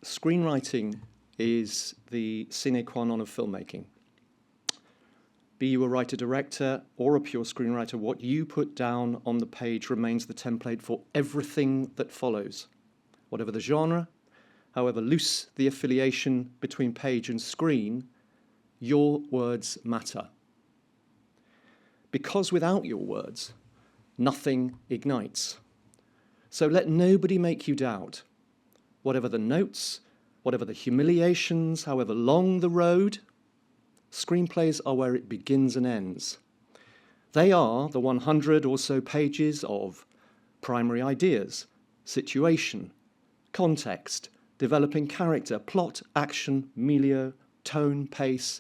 Screenwriting is the sine qua non of filmmaking. Be you a writer-director or a pure screenwriter, what you put down on the page remains the template for everything that follows. Whatever the genre, however loose the affiliation between page and screen, your words matter. Because without your words, nothing ignites. So let nobody make you doubt. Whatever the notes, whatever the humiliations, however long the road, screenplays are where it begins and ends. They are the 100 or so pages of primary ideas, situation, context, developing character, plot, action, milieu, tone, pace,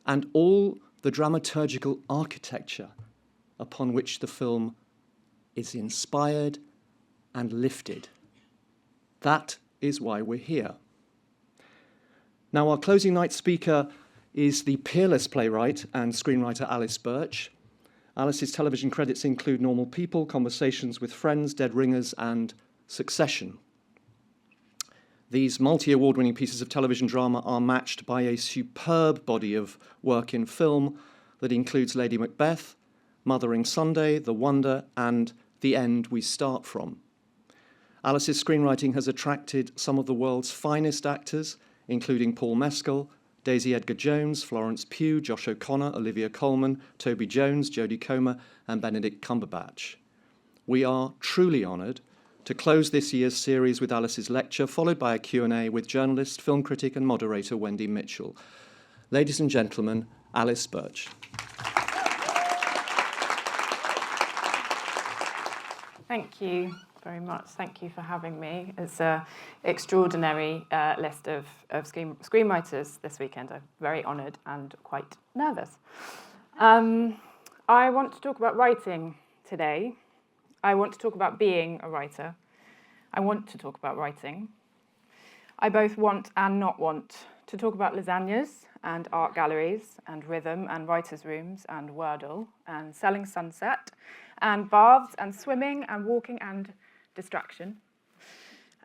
and all the dramaturgical architecture upon which the film is inspired and lifted. That is why we're here. Now, our closing night speaker is the peerless playwright and screenwriter Alice Birch. Alice's television credits include Normal People, Conversations with Friends, Dead Ringers, and Succession. These multi-award-winning pieces of television drama are matched by a superb body of work in film that includes Lady Macbeth, Mothering Sunday, The Wonder, and The End We Start From. Alice's screenwriting has attracted some of the world's finest actors, including Paul Mescal, Daisy Edgar-Jones, Florence Pugh, Josh O'Connor, Olivia Colman, Toby Jones, Jodie Comer, and Benedict Cumberbatch. We are truly honoured to close this year's series with Alice's lecture, followed by a Q&A with journalist, film critic, and moderator Wendy Mitchell. Ladies and gentlemen, Alice Birch. Thank you very much. Thank you for having me. It's an extraordinary list of screenwriters this weekend. I'm very honoured and quite nervous. I want to talk about writing today. I want to talk about being a writer. I want to talk about writing. I both want and not want to talk about lasagnas and art galleries and rhythm and writers' rooms and Wordle and selling sunset and baths and swimming and walking and distraction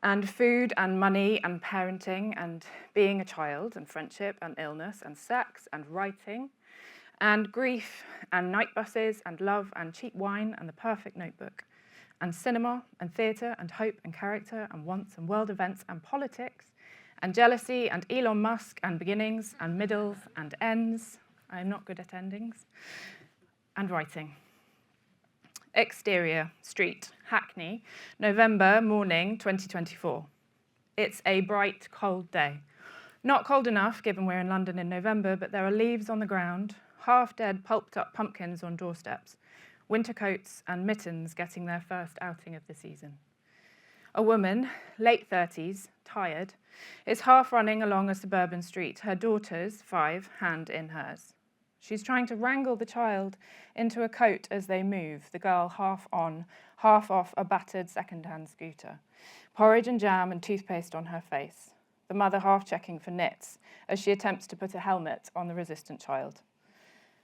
and food and money and parenting and being a child and friendship and illness and sex and writing and grief and night buses and love and cheap wine and the perfect notebook and cinema and theatre and hope and character and wants and world events and politics and jealousy and Elon Musk and beginnings and middles and ends. I'm not good at endings. And writing. Exterior, street, Hackney, November morning 2024. It's a bright, cold day. Not cold enough, given we're in London in November, but there are leaves on the ground, half-dead, pulped-up pumpkins on doorsteps, winter coats and mittens getting their first outing of the season. A woman, late 30s, tired, is half running along a suburban street, her daughter's 5 hand in hers. She's trying to wrangle the child into a coat as they move, the girl half on, half off a battered second-hand scooter, porridge and jam and toothpaste on her face, the mother half checking for nits as she attempts to put a helmet on the resistant child.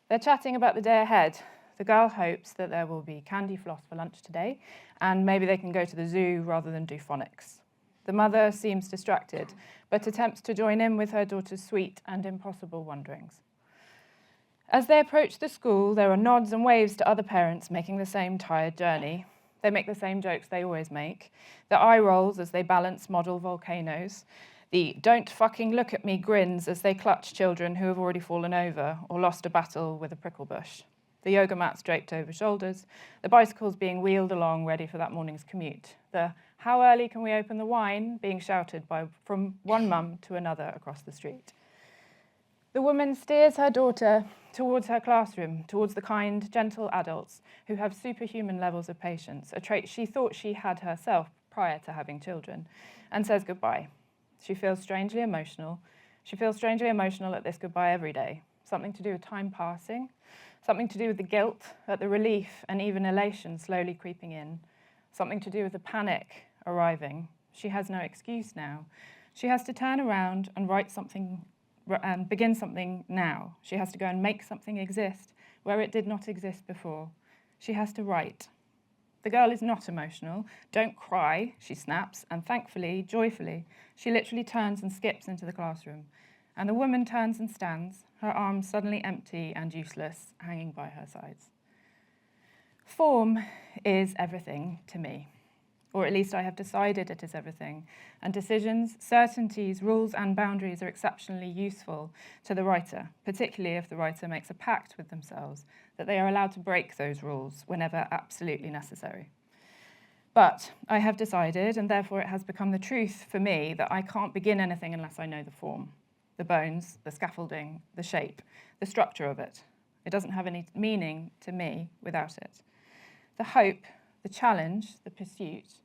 They're chatting about the day ahead. The girl hopes that there will be candy floss for lunch today, and maybe they can go to the zoo rather than do phonics. The mother seems distracted, but attempts to join in with her daughter's sweet and impossible wonderings. As they approach the school, there are nods and waves to other parents making the same tired journey. They make the same jokes they always make. The eye rolls as they balance model volcanoes. The don't fucking look at me grins as they clutch children who have already fallen over or lost a battle with a prickle bush. The yoga mats draped over shoulders. The bicycles being wheeled along ready for that morning's commute. The how early can we open the wine being shouted from one mum to another across the street. The woman steers her daughter towards her classroom, towards the kind, gentle adults who have superhuman levels of patience, a trait she thought she had herself prior to having children, and says goodbye. She feels strangely emotional. She feels strangely emotional at this goodbye every day. Something to do with time passing, something to do with the guilt at the relief and even elation slowly creeping in, something to do with the panic arriving. She has no excuse now. She has to turn around and write something and begin something now. She has to go and make something exist where it did not exist before. She has to write. The girl is not emotional. Don't cry, she snaps, and thankfully, joyfully, she literally turns and skips into the classroom. And the woman turns and stands, her arms suddenly empty and useless, hanging by her sides. Form is everything to me, or at least I have decided it is everything, and decisions, certainties, rules and boundaries are exceptionally useful to the writer, particularly if the writer makes a pact with themselves that they are allowed to break those rules whenever absolutely necessary. But I have decided, and therefore it has become the truth for me, that I can't begin anything unless I know the form, the bones, the scaffolding, the shape, the structure of it. It doesn't have any meaning to me without it. The hope, the challenge, the pursuit.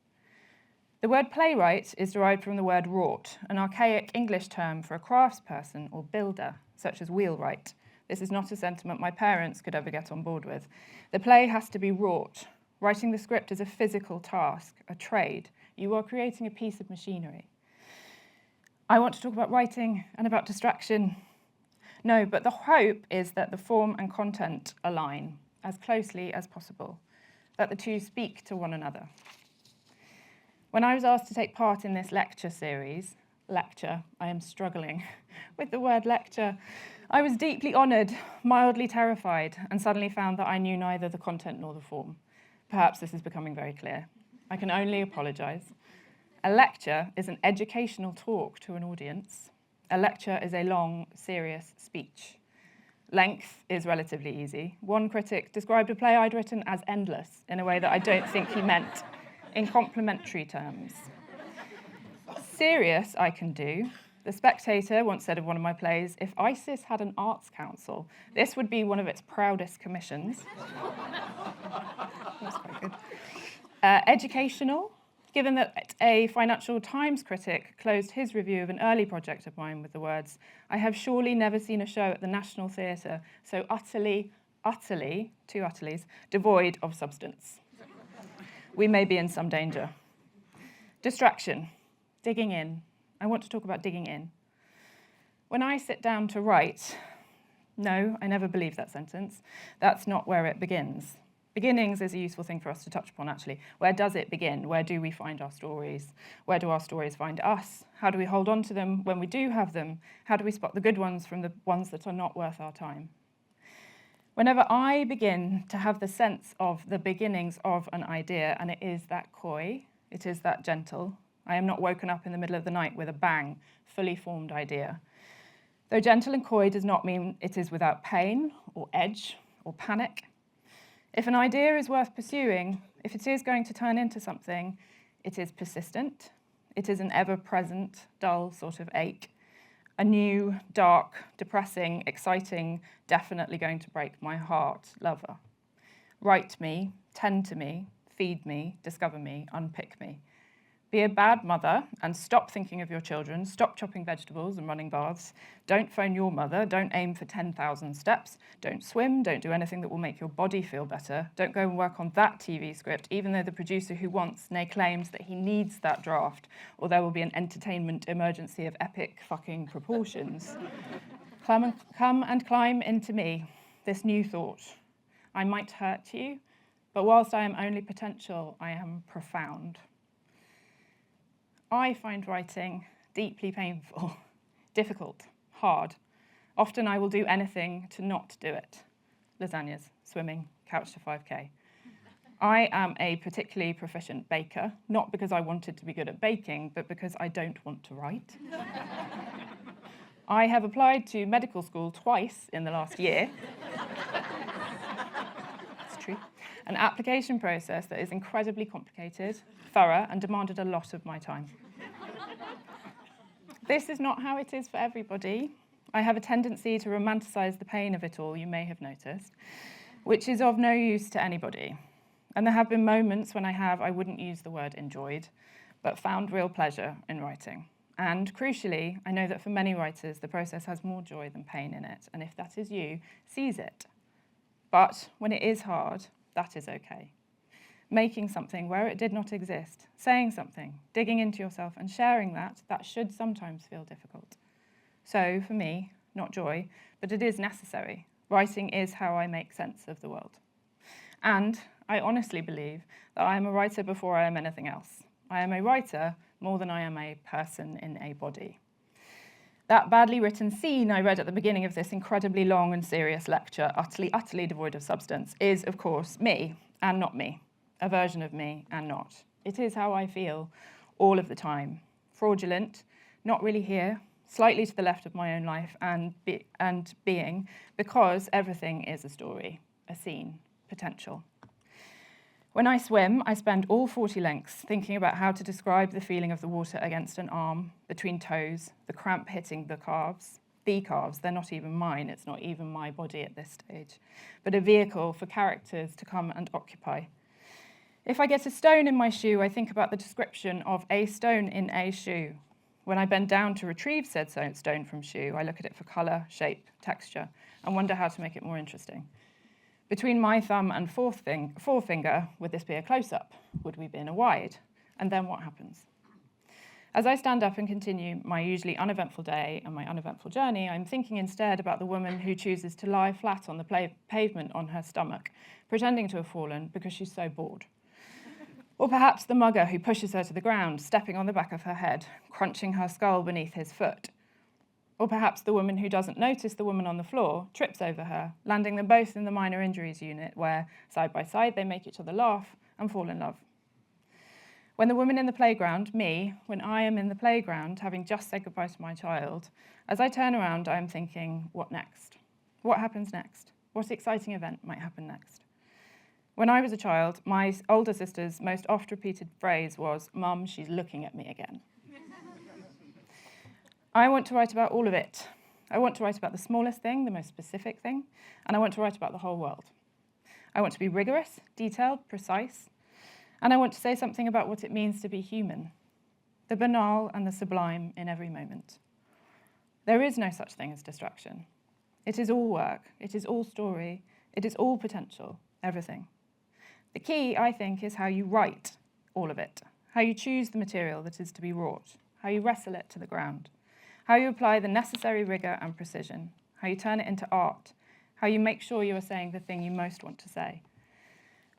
The word playwright is derived from the word wrought, an archaic English term for a craftsperson or builder, such as wheelwright. This is not a sentiment my parents could ever get on board with. The play has to be wrought. Writing the script is a physical task, a trade. You are creating a piece of machinery. I want to talk about writing and about distraction. No, but the hope is that the form and content align as closely as possible, that the two speak to one another. When I was asked to take part in this lecture series, I am struggling with the word lecture, I was deeply honoured, mildly terrified, and suddenly found that I knew neither the content nor the form. Perhaps this is becoming very clear. I can only apologise. A lecture is an educational talk to an audience. A lecture is a long, serious speech. Length is relatively easy. One critic described a play I'd written as endless in a way that I don't think he meant, in complimentary terms. Serious I can do. The Spectator once said of one of my plays, if ISIS had an arts council, this would be one of its proudest commissions. That's quite good. Educational. Given that a Financial Times critic closed his review of an early project of mine with the words, I have surely never seen a show at the National Theatre so utterly, two utterlies, devoid of substance. We may be in some danger. Distraction, digging in. I want to talk about digging in. When I sit down to write, no, I never believe that sentence. That's not where it begins. Beginnings is a useful thing for us to touch upon, actually. Where does it begin? Where do we find our stories? Where do our stories find us? How do we hold on to them when we do have them? How do we spot the good ones from the ones that are not worth our time? Whenever I begin to have the sense of the beginnings of an idea, and it is that coy, it is that gentle, I am not woken up in the middle of the night with a bang, fully formed idea. Though gentle and coy does not mean it is without pain or edge or panic. If an idea is worth pursuing, if it is going to turn into something, it is persistent. It is an ever-present, dull sort of ache. A new, dark, depressing, exciting, definitely going to break my heart lover. Write me, tend to me, feed me, discover me, unpick me. Be a bad mother and stop thinking of your children, stop chopping vegetables and running baths. Don't phone your mother, don't aim for 10,000 steps, don't swim, don't do anything that will make your body feel better. Don't go and work on that TV script, even though the producer who wants, nay claims that he needs that draft, or there will be an entertainment emergency of epic fucking proportions. Come and climb into me, this new thought. I might hurt you, but whilst I am only potential, I am profound. I find writing deeply painful, difficult, hard. Often I will do anything to not do it. Lasagnas, swimming, couch to 5K. I am a particularly proficient baker, not because I wanted to be good at baking, but because I don't want to write. I have applied to medical school twice in the last year. It's true. An application process that is incredibly complicated, thorough, and demanded a lot of my time. This is not how it is for everybody. I have a tendency to romanticize the pain of it all, you may have noticed, which is of no use to anybody. And there have been moments when I wouldn't use the word enjoyed, but found real pleasure in writing. And crucially, I know that for many writers, the process has more joy than pain in it. And if that is you, seize it. But when it is hard, that is okay. Making something where it did not exist, saying something, digging into yourself and sharing that should sometimes feel difficult. So for me, not joy, but it is necessary. Writing is how I make sense of the world. And I honestly believe that I am a writer before I am anything else. I am a writer more than I am a person in a body. That badly written scene I read at the beginning of this incredibly long and serious lecture, utterly devoid of substance, is, of course, me and not me, a version of me and not. It is how I feel all of the time. Fraudulent, not really here, slightly to the left of my own life and being, because everything is a story, a scene, potential. When I swim, I spend all 40 lengths thinking about how to describe the feeling of the water against an arm, between toes, the cramp hitting the calves. The calves, they're not even mine, it's not even my body at this stage, but a vehicle for characters to come and occupy. If I get a stone in my shoe, I think about the description of a stone in a shoe. When I bend down to retrieve said stone from shoe, I look at it for colour, shape, texture, and wonder how to make it more interesting. Between my thumb and forefinger, would this be a close-up? Would we be in a wide? And then what happens? As I stand up and continue my usually uneventful day and my uneventful journey, I'm thinking instead about the woman who chooses to lie flat on the pavement on her stomach, pretending to have fallen because she's so bored. Or perhaps the mugger who pushes her to the ground, stepping on the back of her head, crunching her skull beneath his foot. Or perhaps the woman who doesn't notice the woman on the floor, trips over her, landing them both in the minor injuries unit where, side by side, they make each other laugh and fall in love. When the woman in the playground, me, when I am in the playground, having just said goodbye to my child, as I turn around, I am thinking, what next? What happens next? What exciting event might happen next? When I was a child, my older sister's most oft-repeated phrase was, "Mum, she's looking at me again." I want to write about all of it. I want to write about the smallest thing, the most specific thing, and I want to write about the whole world. I want to be rigorous, detailed, precise, and I want to say something about what it means to be human, the banal and the sublime in every moment. There is no such thing as distraction. It is all work, it is all story, it is all potential, everything. The key, I think, is how you write all of it, how you choose the material that is to be wrought, how you wrestle it to the ground, how you apply the necessary rigour and precision, how you turn it into art, how you make sure you are saying the thing you most want to say.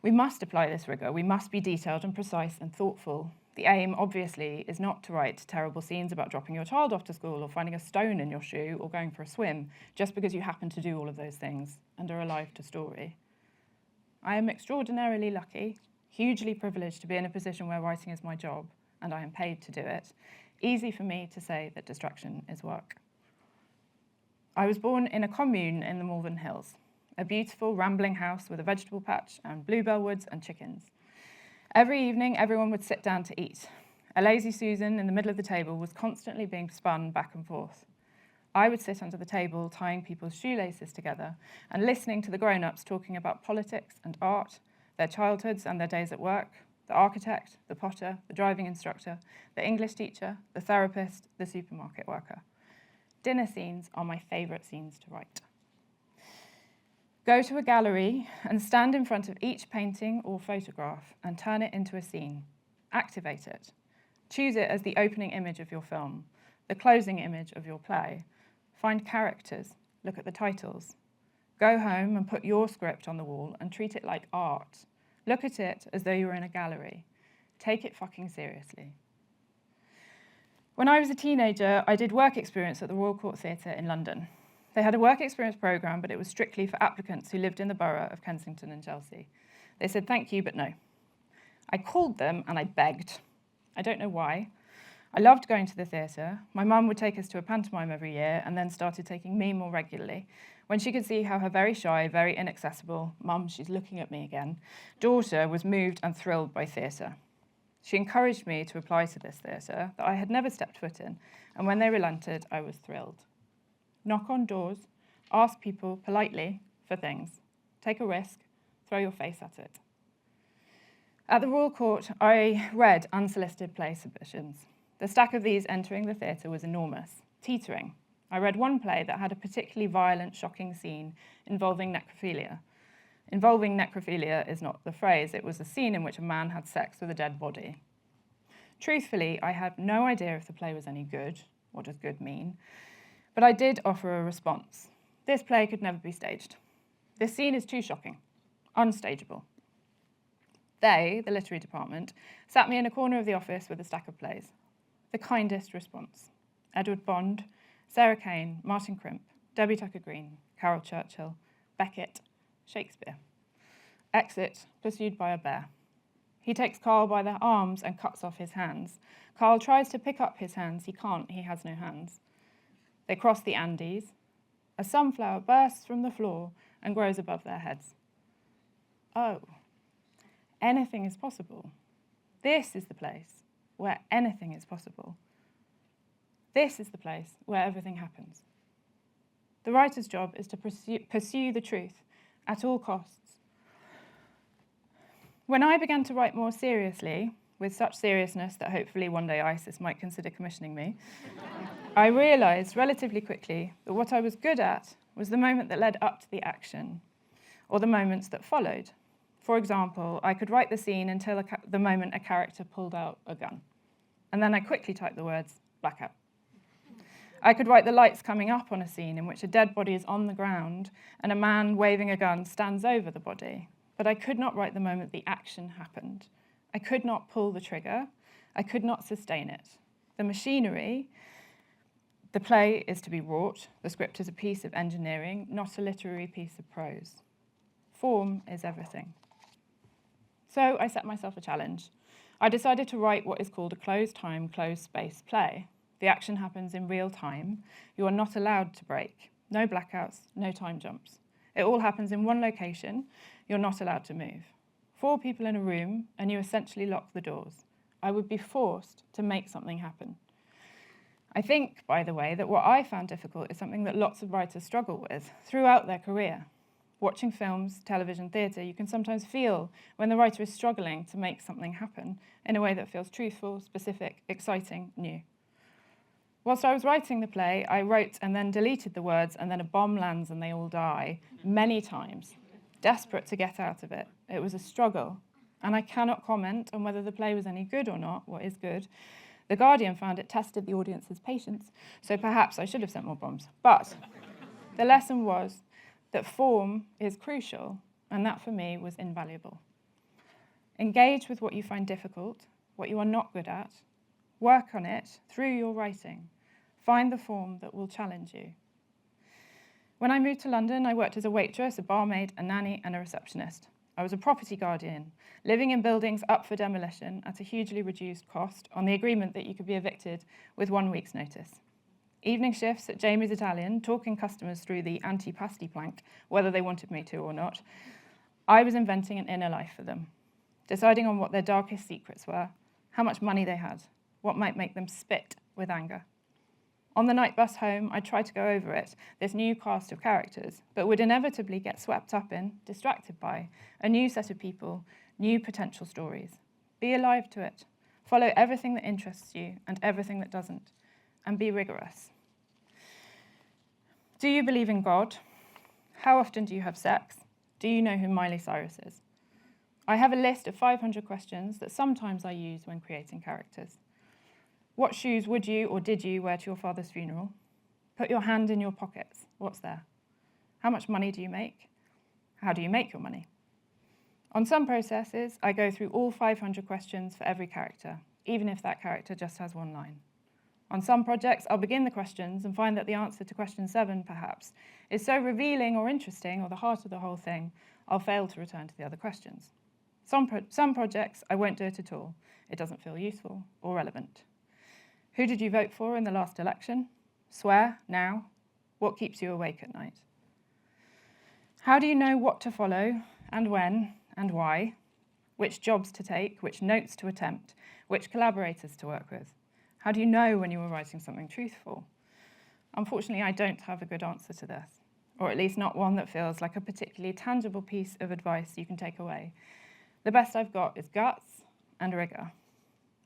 We must apply this rigour, we must be detailed and precise and thoughtful. The aim, obviously, is not to write terrible scenes about dropping your child off to school or finding a stone in your shoe or going for a swim, just because you happen to do all of those things and are alive to story. I am extraordinarily lucky, hugely privileged to be in a position where writing is my job, and I am paid to do it. Easy for me to say that distraction is work. I was born in a commune in the Malvern Hills, a beautiful rambling house with a vegetable patch and bluebell woods and chickens. Every evening, everyone would sit down to eat. A lazy Susan in the middle of the table was constantly being spun back and forth. I would sit under the table, tying people's shoelaces together and listening to the grown-ups talking about politics and art, their childhoods and their days at work, the architect, the potter, the driving instructor, the English teacher, the therapist, the supermarket worker. Dinner scenes are my favourite scenes to write. Go to a gallery and stand in front of each painting or photograph and turn it into a scene. Activate it. Choose it as the opening image of your film, the closing image of your play. Find characters, look at the titles. Go home and put your script on the wall and treat it like art. Look at it as though you were in a gallery. Take it fucking seriously. When I was a teenager, I did work experience at the Royal Court Theatre in London. They had a work experience programme, but it was strictly for applicants who lived in the borough of Kensington and Chelsea. They said thank you, but no. I called them and I begged. I don't know why. I loved going to the theatre. My mum would take us to a pantomime every year and then started taking me more regularly when she could see how her very shy, very inaccessible, "Mum, she's looking at me again," daughter was moved and thrilled by theatre. She encouraged me to apply to this theatre that I had never stepped foot in, and when they relented, I was thrilled. Knock on doors, ask people politely for things, take a risk, throw your face at it. At the Royal Court, I read unsolicited play submissions. The stack of these entering the theatre was enormous, teetering. I read one play that had a particularly violent, shocking scene involving necrophilia. Involving necrophilia is not the phrase, it was a scene in which a man had sex with a dead body. Truthfully, I had no idea if the play was any good. What does good mean? But I did offer a response. This play could never be staged. This scene is too shocking, unstageable. They, the literary department, sat me in a corner of the office with a stack of plays. The kindest response. Edward Bond, Sarah Kane, Martin Crimp, Debbie Tucker-Green, Carol Churchill, Beckett, Shakespeare. Exit, pursued by a bear. He takes Carl by the arms and cuts off his hands. Carl tries to pick up his hands. He can't. He has no hands. They cross the Andes. A sunflower bursts from the floor and grows above their heads. Oh, anything is possible. This is the place where anything is possible. This is the place where everything happens. The writer's job is to pursue the truth at all costs. When I began to write more seriously, with such seriousness that hopefully one day ISIS might consider commissioning me, I realised relatively quickly that what I was good at was the moment that led up to the action, or the moments that followed. For example, I could write the scene until the moment a character pulled out a gun, and then I quickly typed the words, blackout. I could write the lights coming up on a scene in which a dead body is on the ground and a man waving a gun stands over the body, but I could not write the moment the action happened. I could not pull the trigger. I could not sustain it. The machinery, the play is to be wrought. The script is a piece of engineering, not a literary piece of prose. Form is everything. So I set myself a challenge. I decided to write what is called a closed-time, closed-space play. The action happens in real time. You are not allowed to break. No blackouts, no time jumps. It all happens in one location. You're not allowed to move. 4 people in a room, and you essentially lock the doors. I would be forced to make something happen. I think, by the way, that what I found difficult is something that lots of writers struggle with throughout their career. Watching films, television, theatre, you can sometimes feel when the writer is struggling to make something happen in a way that feels truthful, specific, exciting, new. Whilst I was writing the play, I wrote and then deleted the words "and then a bomb lands and they all die" many times, desperate to get out of it. It was a struggle, and I cannot comment on whether the play was any good or not. What is good? The Guardian found it tested the audience's patience, so perhaps I should have sent more bombs. But the lesson was that form is crucial, and that for me was invaluable. Engage with what you find difficult, what you are not good at. Work on it through your writing. Find the form that will challenge you. When I moved to London, I worked as a waitress, a barmaid, a nanny, and a receptionist. I was a property guardian, living in buildings up for demolition at a hugely reduced cost on the agreement that you could be evicted with 1 week's notice. Evening shifts at Jamie's Italian, talking customers through the antipasti plank, whether they wanted me to or not. I was inventing an inner life for them, deciding on what their darkest secrets were, how much money they had, what might make them spit with anger. On the night bus home, I tried to go over it, this new cast of characters, but would inevitably get swept up in, distracted by, a new set of people, new potential stories. Be alive to it. Follow everything that interests you and everything that doesn't, and be rigorous. Do you believe in God? How often do you have sex? Do you know who Miley Cyrus is? I have a list of 500 questions that sometimes I use when creating characters. What shoes would you or did you wear to your father's funeral? Put your hand in your pockets. What's there? How much money do you make? How do you make your money? On some processes, I go through all 500 questions for every character, even if that character just has one line. On some projects, I'll begin the questions and find that the answer to question 7, perhaps, is so revealing or interesting or the heart of the whole thing, I'll fail to return to the other questions. Some projects, I won't do it at all. It doesn't feel useful or relevant. Who did you vote for in the last election? Swear, now. What keeps you awake at night? How do you know what to follow, and when, and why? Which jobs to take, which notes to attempt, which collaborators to work with? How do you know when you are writing something truthful? Unfortunately, I don't have a good answer to this, or at least not one that feels like a particularly tangible piece of advice you can take away. The best I've got is guts and rigor.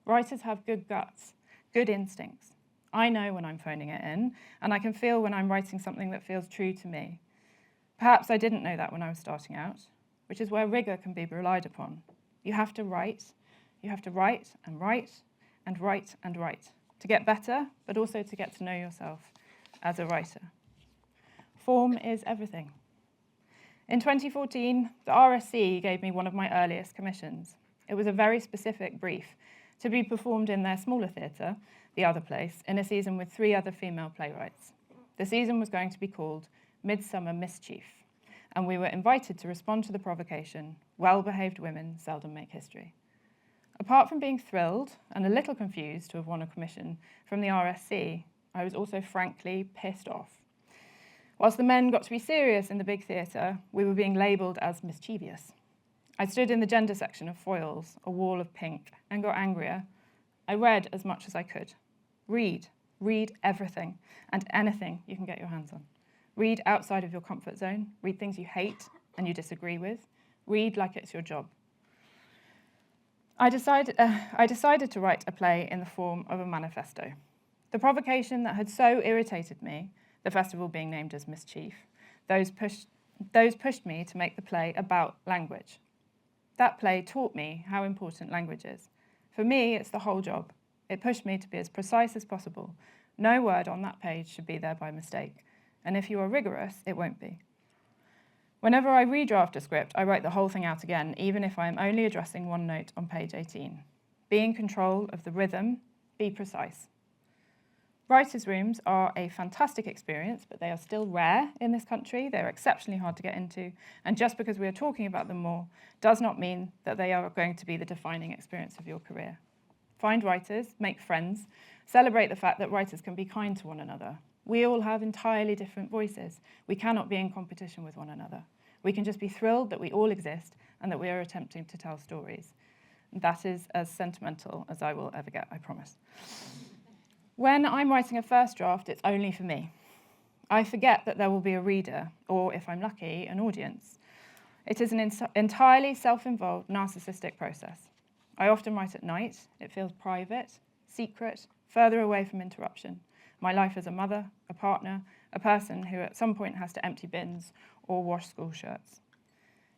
Writers have good guts. Good instincts. I know when I'm phoning it in, and I can feel when I'm writing something that feels true to me. Perhaps I didn't know that when I was starting out, which is where rigor can be relied upon. You have to write. You have to write and write and write and write to get better, but also to get to know yourself as a writer. Form is everything. In 2014, the RSC gave me one of my earliest commissions. It was a very specific brief to be performed in their smaller theatre, The Other Place, in a season with 3 other female playwrights. The season was going to be called Midsummer Mischief, and we were invited to respond to the provocation, well-behaved women seldom make history. Apart from being thrilled and a little confused to have won a commission from the RSC, I was also frankly pissed off. Whilst the men got to be serious in the big theatre, we were being labelled as mischievous. I stood in the gender section of foils, a wall of pink, and got angrier. I read as much as I could. Read everything and anything you can get your hands on. Read outside of your comfort zone. Read things you hate and you disagree with. Read like it's your job. I decided to write a play in the form of a manifesto. The provocation that had so irritated me, the festival being named as Mischief, those pushed me to make the play about language. That play taught me how important language is. For me, it's the whole job. It pushed me to be as precise as possible. No word on that page should be there by mistake. And if you are rigorous, it won't be. Whenever I redraft a script, I write the whole thing out again, even if I am only addressing one note on page 18. Be in control of the rhythm, be precise. Writers' rooms are a fantastic experience, but they are still rare in this country. They're exceptionally hard to get into, and just because we are talking about them more does not mean that they are going to be the defining experience of your career. Find writers, make friends, celebrate the fact that writers can be kind to one another. We all have entirely different voices. We cannot be in competition with one another. We can just be thrilled that we all exist and that we are attempting to tell stories. That is as sentimental as I will ever get, I promise. When I'm writing a first draft, it's only for me. I forget that there will be a reader, or if I'm lucky, an audience. It is an entirely self-involved, narcissistic process. I often write at night. It feels private, secret, further away from interruption. My life as a mother, a partner, a person who at some point has to empty bins or wash school shirts.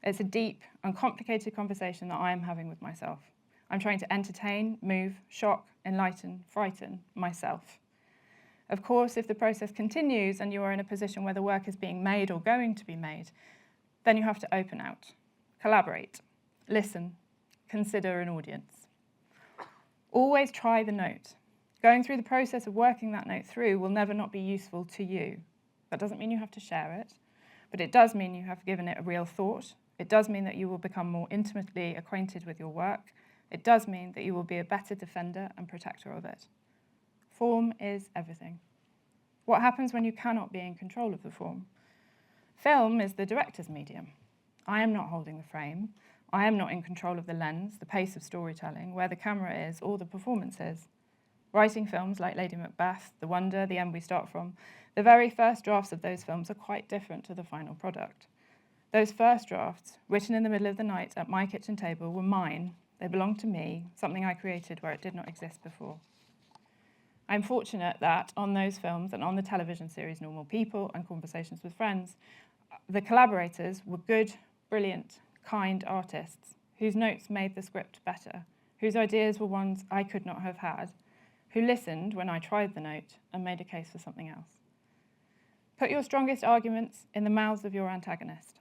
It's a deep and complicated conversation that I am having with myself. I'm trying to entertain, move, shock, enlighten, frighten myself. Of course, if the process continues and you are in a position where the work is being made or going to be made, then you have to open out, collaborate, listen, consider an audience. Always try the note. Going through the process of working that note through will never not be useful to you. That doesn't mean you have to share it, but it does mean you have given it a real thought. It does mean that you will become more intimately acquainted with your work. It does mean that you will be a better defender and protector of it. Form is everything. What happens when you cannot be in control of the form? Film is the director's medium. I am not holding the frame. I am not in control of the lens, the pace of storytelling, where the camera is, or the performance is. Writing films like Lady Macbeth, The Wonder, The End We Start From, the very first drafts of those films are quite different to the final product. Those first drafts, written in the middle of the night at my kitchen table, were mine. They belonged to me, something I created where it did not exist before. I'm fortunate that on those films and on the television series Normal People and Conversations with Friends, the collaborators were good, brilliant, kind artists whose notes made the script better, whose ideas were ones I could not have had, who listened when I tried the note and made a case for something else. Put your strongest arguments in the mouths of your antagonist,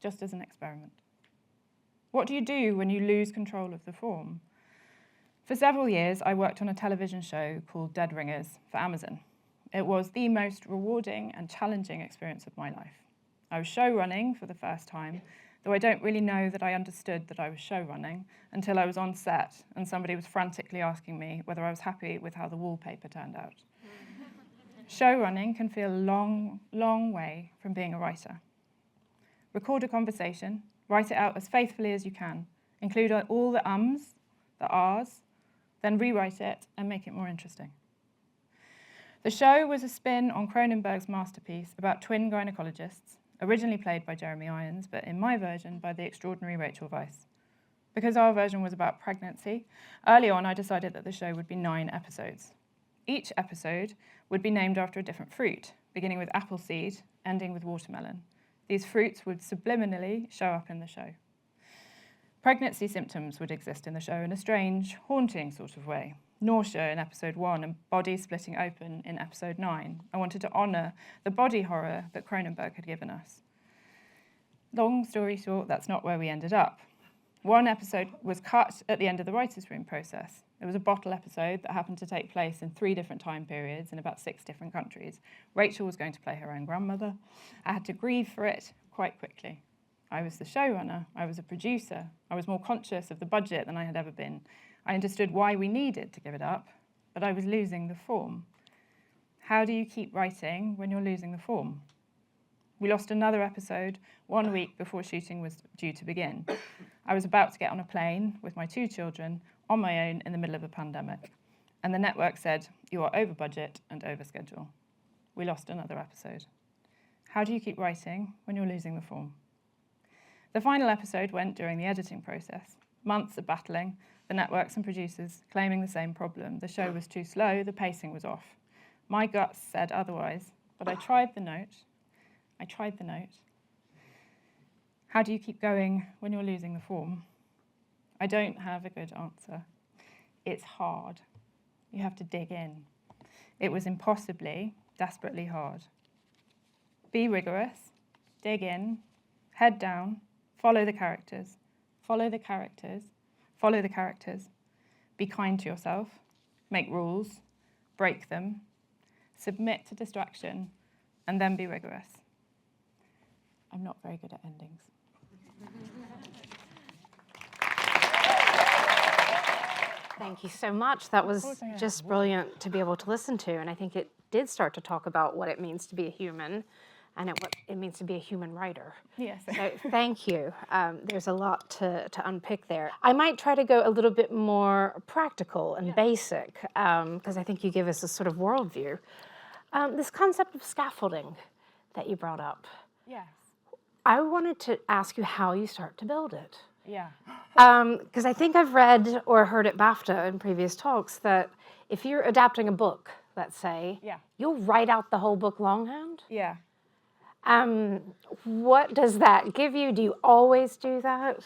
just as an experiment. What do you do when you lose control of the form? For several years, I worked on a television show called Dead Ringers for Amazon. It was the most rewarding and challenging experience of my life. I was show running for the first time, though I don't really know that I understood that I was show running until I was on set and somebody was frantically asking me whether I was happy with how the wallpaper turned out. Show running can feel a long, long way from being a writer. Record a conversation, write it out as faithfully as you can, include all the ums, the ahs, then rewrite it and make it more interesting. The show was a spin on Cronenberg's masterpiece about twin gynecologists, originally played by Jeremy Irons, but in my version by the extraordinary Rachel Weisz. Because our version was about pregnancy, early on I decided that the show would be 9 episodes. Each episode would be named after a different fruit, beginning with apple seed, ending with watermelon. These fruits would subliminally show up in the show. Pregnancy symptoms would exist in the show in a strange, haunting sort of way. Nausea in episode 1 and body splitting open in episode 9. I wanted to honour the body horror that Cronenberg had given us. Long story short, that's not where we ended up. One episode was cut at the end of the writer's room process. It was a bottle episode that happened to take place in 3 different time periods in about 6 different countries. Rachel was going to play her own grandmother. I had to grieve for it quite quickly. I was the showrunner. I was a producer. I was more conscious of the budget than I had ever been. I understood why we needed to give it up, but I was losing the form. How do you keep writing when you're losing the form? We lost another episode 1 week before shooting was due to begin. I was about to get on a plane with my 2 children on my own in the middle of a pandemic, and the network said, "You are over budget and over schedule." We lost another episode. How do you keep writing when you're losing the form? The final episode went during the editing process. Months of battling, the networks and producers claiming the same problem. The show was too slow, the pacing was off. My guts said otherwise, but I tried the note. How do you keep going when you're losing the form? I don't have a good answer. It's hard. You have to dig in. It was impossibly, desperately hard. Be rigorous, dig in, head down, follow the characters, follow the characters, follow the characters. Be kind to yourself, make rules, break them, submit to distraction, and then be rigorous. I'm not very good at endings. Thank you so much. That was just brilliant to be able to listen to. And I think it did start to talk about what it means to be a human and what it means to be a human writer. Yes. So thank you. There's a lot to unpick there. I might try to go a little bit more practical and basic, because I think you give us a sort of worldview. This concept of scaffolding that you brought up. Yes. I wanted to ask you how you start to build it. Yeah. Because I think I've read or heard at BAFTA in previous talks that if you're adapting a book, let's say, you'll write out the whole book longhand. Yeah. What does that give you? Do you always do that?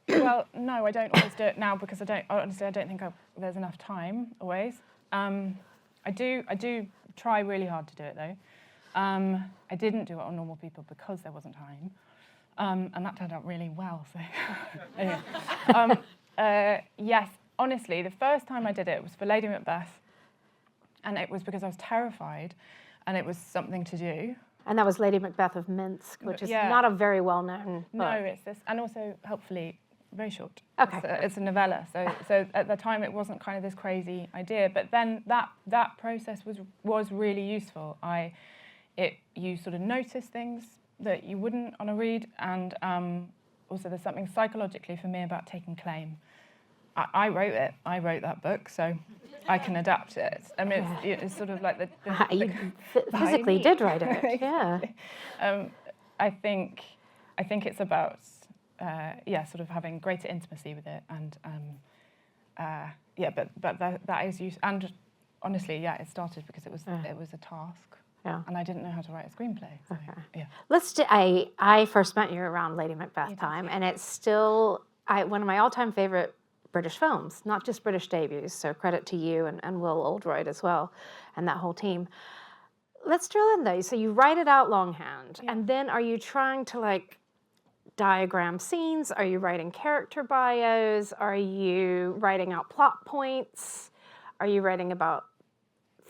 Well, no, I don't always do it now because I don't think there's enough time always. I do try really hard to do it though. I didn't do it on Normal People because there wasn't time. And that turned out really well. So, anyway. Yes, honestly, the first time I did it was for Lady Macbeth, and it was because I was terrified, and it was something to do. And that was Lady Macbeth of Minsk, which is not a very well-known book. No, it's this, and also helpfully very short. Okay, it's a novella, so at the time it wasn't kind of this crazy idea, but then that process was really useful. You sort of notice things that you wouldn't on a read, and also there's something psychologically for me about taking claim. I wrote it. I wrote that book, so I can adapt it. I mean, it's sort of like you physically did write it. Yeah. I think it's about sort of having greater intimacy with it, and but that is useful. And honestly, it started because it was a task. Yeah. And I didn't know how to write a screenplay. So, okay. I first met you around Lady Macbeth time, and it's still one of my all-time favorite British films, not just British debuts, so credit to you and Will Oldroyd as well, and that whole team. Let's drill in though. So you write it out longhand, and then are you trying to diagram scenes? Are you writing character bios? Are you writing out plot points? Are you writing about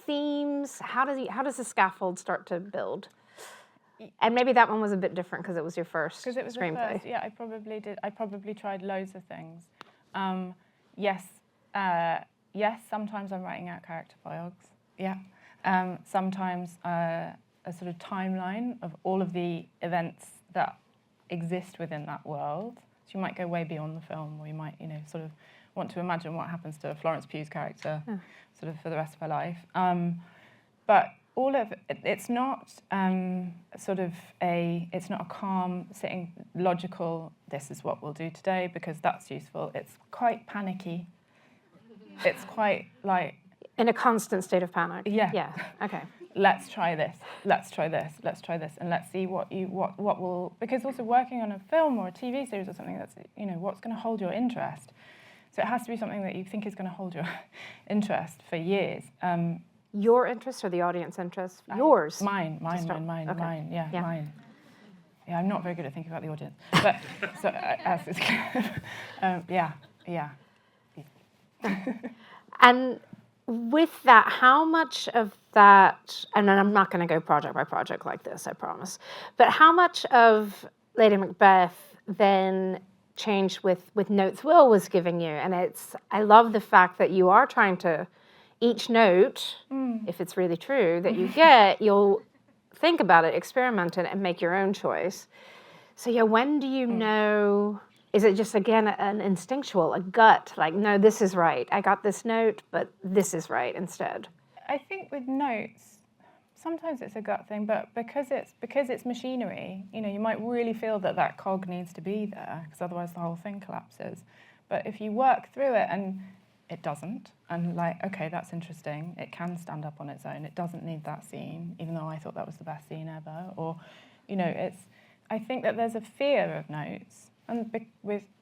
themes? How does the scaffold start to build? And maybe that one was a bit different because it was your first screenplay. Because it was the first, I probably did. I probably tried loads of things. Yes, sometimes I'm writing out character biogs. Yeah. Sometimes a sort of timeline of all of the events that exist within that world. So you might go way beyond the film, or you might, sort of want to imagine what happens to Florence Pugh's character sort of for the rest of her life. But all of it's not it's not a calm, sitting, logical, this is what we'll do today because that's useful. It's quite panicky. It's quite in a constant state of panic. Yeah. Yeah. Okay. Let's try this. Let's try this. Let's try this, and let's see what will. Because also working on a film or a TV series or something that's what's going to hold your interest. So it has to be something that you think is going to hold your interest for years. Your interest or the audience interest? Yours. Mine. Okay. Yeah, mine. I'm not very good at thinking about the audience. But, so, as it's yeah. And with that, how much of that, and I'm not going to go project by project like this, I promise, but how much of Lady Macbeth then changed with notes Will was giving you? And I love the fact that you are trying to, each note, if it's really true, that you get, you'll think about it, experiment it, and make your own choice. So yeah, when do you know? Is it just, again, an instinctual, a gut, like, no, this is right. I got this note, but this is right instead? I think with notes, sometimes it's a gut thing, but because it's machinery, you might really feel that cog needs to be there, because otherwise the whole thing collapses. But if you work through it and it doesn't, and like, okay, that's interesting, it can stand up on its own, it doesn't need that scene, even though I thought that was the best scene ever, or, I think that there's a fear of notes, and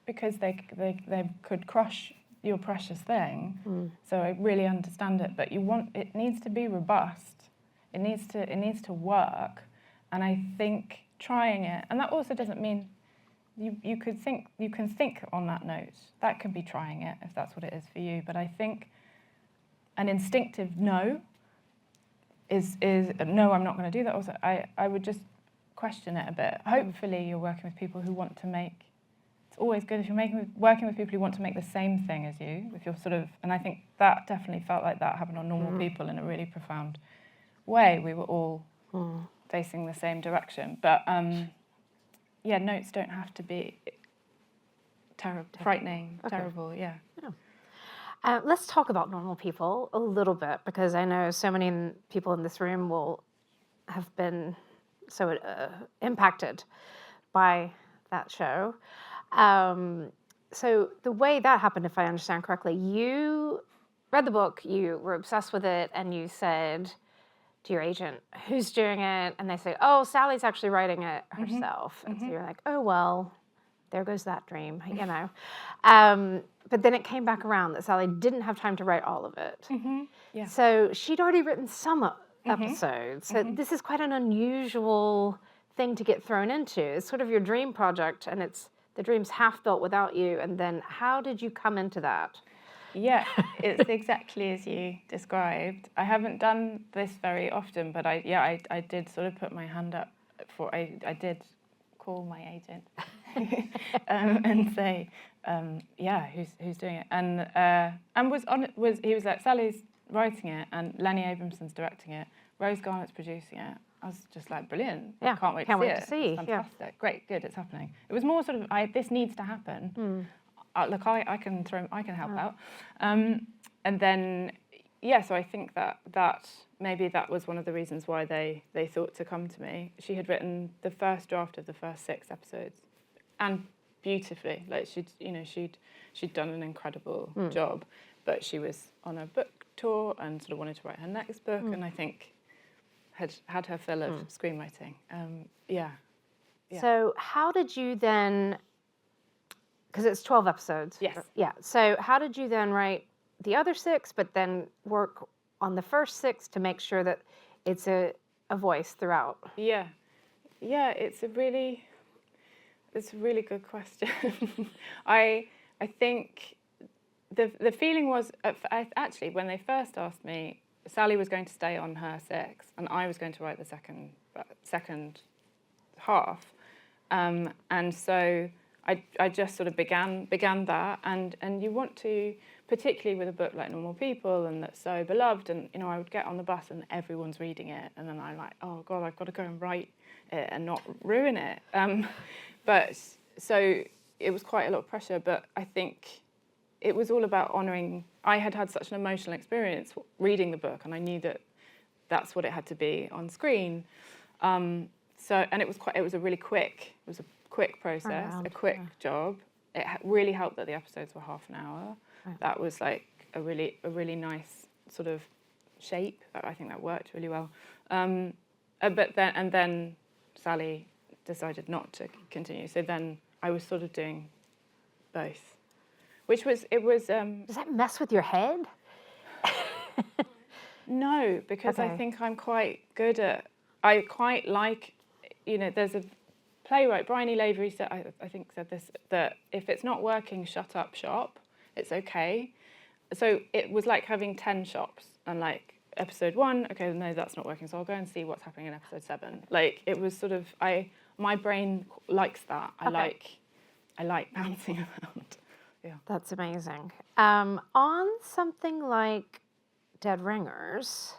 because they could crush your precious thing. So I really understand it, but it needs to be robust. It needs to work, and I think trying it, and that also doesn't mean you can think on that note. That could be trying it if that's what it is for you. But I think an instinctive no is no, I'm not going to do that. Also, I would just question it a bit. Hopefully, you're working with people who want to make. It's always good if you're working with people who want to make the same thing as you. If you're and I think that definitely felt like that happened on Normal People in a really profound way. We were all facing the same direction, but notes don't have to be frightening, terrible. Yeah. Let's talk about Normal People a little bit, because I know so many people in this room will have been so impacted by that show. So the way that happened, if I understand correctly, you read the book, you were obsessed with it, and you said to your agent, who's doing it? And they say, oh, Sally's actually writing it herself. And so you're like, oh, well, there goes that dream, But then it came back around that Sally didn't have time to write all of it. Yeah. So she'd already written some episodes. So this is quite an unusual thing to get thrown into. It's sort of your dream project, and the dream's half built without you. And then how did you come into that? Yeah, it's exactly as you described. I haven't done this very often, but I did sort of put my hand up for. I did call my agent and say, who's doing it, and he was like, Sally's writing it, and Lenny Abramson's directing it, Rose Garnett's producing it. I was just like, brilliant. Yeah, can't wait to see it. It's fantastic. Yeah. Great, good, it's happening. It was more sort of, this needs to happen. Look, I can help out. And then, so I think that maybe that was one of the reasons why they thought to come to me. She had written the first draft of the first 6 episodes, and beautifully. Like she'd done an incredible job, but she was on a book tour and sort of wanted to write her next book, and I think had her fill of screenwriting. Yeah. So how did you then? Because it's 12 episodes. Yes. Yeah. So how did you then write the other 6, but then work on the first 6 to make sure that it's a voice throughout? Yeah. It's a really good question. I think the feeling was actually when they first asked me, Sally was going to stay on her 6, and I was going to write the second half, and so. I just sort of began that, and you want to, particularly with a book like Normal People and that's so beloved, and I would get on the bus and everyone's reading it, and then I'm like, oh God, I've got to go and write it and not ruin it. But so it was quite a lot of pressure, but I think it was all about honouring. I had such an emotional experience reading the book, and I knew that that's what it had to be on screen. And it was a really quick. It was a quick process, a quick job. It really helped that the episodes were half an hour. Right. That was like a really nice sort of shape. I think that worked really well. But then Sally decided not to continue. So then I was sort of doing both, Does that mess with your head? No, because I think I'm quite good at. I quite like, there's a playwright Bryony Lavery said, I think said this, that if it's not working, shut up shop. It's okay. So it was like having 10 shops and like episode 1, okay, no, that's not working, so I'll go and see what's happening in episode 7. Like it was sort of, my brain likes that. I like bouncing around. Yeah. That's amazing. On something like Dead Ringers,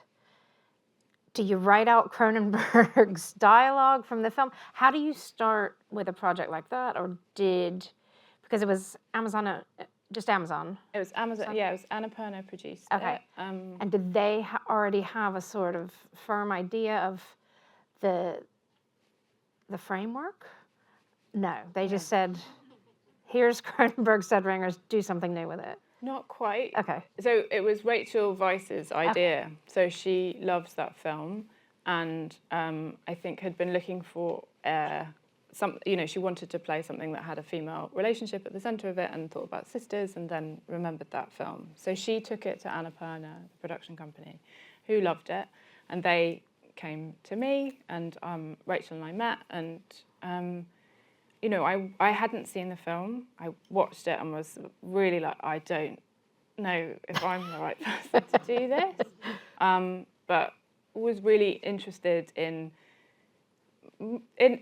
do you write out Cronenberg's dialogue from the film? How do you start with a project like that? Or because it was Amazon, just Amazon? It was Amazon, yeah, it was Annapurna produced Okay. it. And did they already have a sort of firm idea of the framework? No, they just said, here's Cronenberg's Dead Ringers, do something new with it. Not quite. Okay. So it was Rachel Weisz's idea. Okay. So she loves that film, and I think had been looking for she wanted to play something that had a female relationship at the centre of it, and thought about sisters, and then remembered that film. So she took it to Annapurna, the production company, who loved it, and they came to me, and Rachel and I met, and I hadn't seen the film. I watched it and was really like, I don't know if I'm the right person to do this, but was really interested in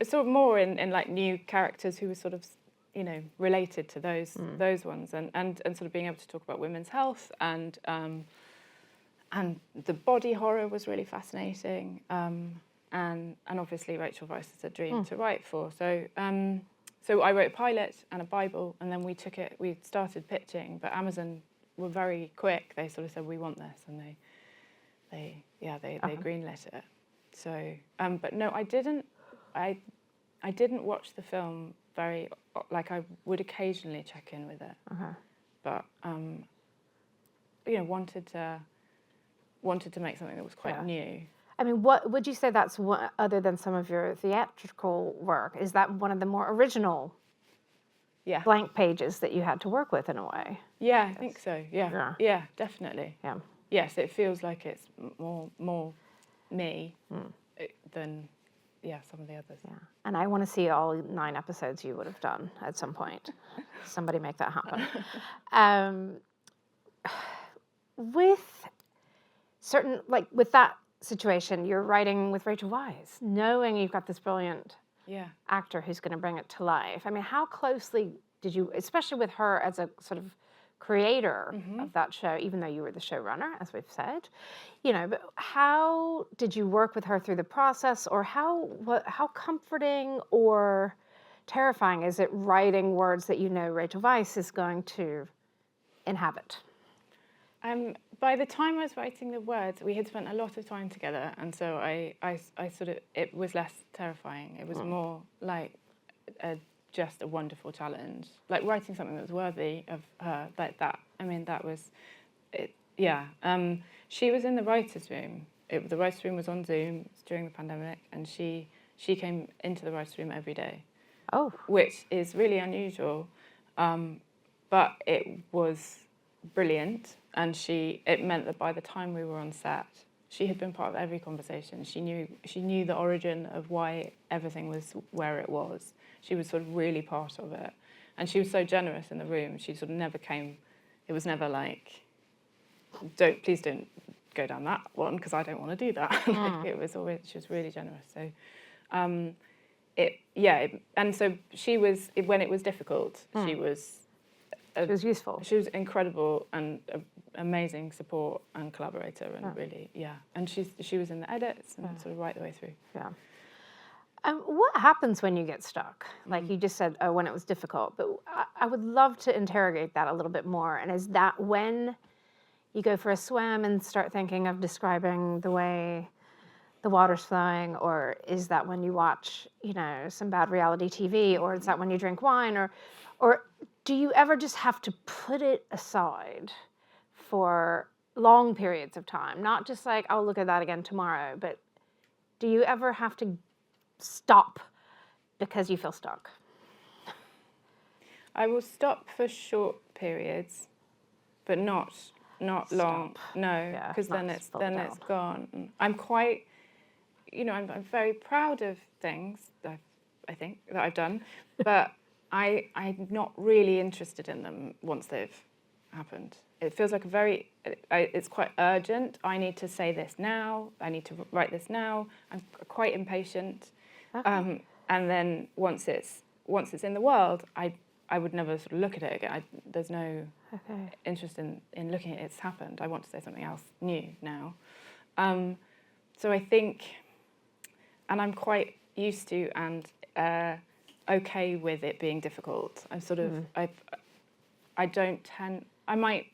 sort of more in like new characters who were sort of related to those ones, and sort of being able to talk about women's health, and the body horror was really fascinating, and obviously Rachel Weisz is a dream to write for. So I wrote a pilot and a Bible, and then we started pitching, but Amazon were very quick. They sort of said, we want this, and they greenlit it. So, but no, I didn't watch the film very, like I would occasionally check in with it, but wanted to make something that was quite new. I mean, what would you say that's one, other than some of your theatrical work, is that one of the more original blank pages that you had to work with in a way? Yeah, I think so. Yeah, definitely. Yeah. Yes, it feels like it's more me than some of the others. Yeah, and I want to see all 9 episodes you would have done at some point. Somebody make that happen. With certain, like with that situation, you're writing with Rachel Weisz, knowing you've got this brilliant actor who's going to bring it to life. I mean, how closely did you, especially with her as a sort of creator of that show, even though you were the showrunner, as we've said, but how did you work with her through the process, or how comforting or terrifying is it writing words that Rachel Weisz is going to inhabit? By the time I was writing the words, we had spent a lot of time together, and so I sort of, it was less terrifying. It was more like just a wonderful challenge, like writing something that was worthy of her, like that. I mean, that was it. Yeah. She was in the writers' room. The writers' room was on Zoom during the pandemic, and she came into the writers' room every day. Oh. Which is really unusual, but it was brilliant, and it meant that by the time we were on set, she had been part of every conversation. She knew the origin of why everything was where it was. She was sort of really part of it, and she was so generous in the room. She sort of never came. It was never like, please don't go down that one because I don't want to do that. It was always, she was really generous. So, and so she was, when it was difficult, she was useful. She was incredible and amazing support and collaborator, and really, and she was in the edits and sort of right the way through. Yeah. What happens when you get stuck? Like you just said, when it was difficult, but I would love to interrogate that a little bit more. And is that when you go for a swim and start thinking of describing the way the water's flowing, or is that when you watch, some bad reality TV, or is that when you drink wine, or do you ever just have to put it aside for long periods of time? Not just like, I'll look at that again tomorrow, but do you ever have to stop because you feel stuck? I will stop for short periods, but not long. No, because then it's gone. I'm quite, I'm very proud of things. I think, that I've done. But I'm not really interested in them once they've happened. It feels like it's quite urgent. I need to say this now. I need to write this now. I'm quite impatient. Okay. And then once it's in the world, I would never sort of look at it again. There's no interest in looking at it's happened. I want to say something else new now. So I think, and I'm quite used to and okay with it being difficult. I'm sort of, I don't tend, I might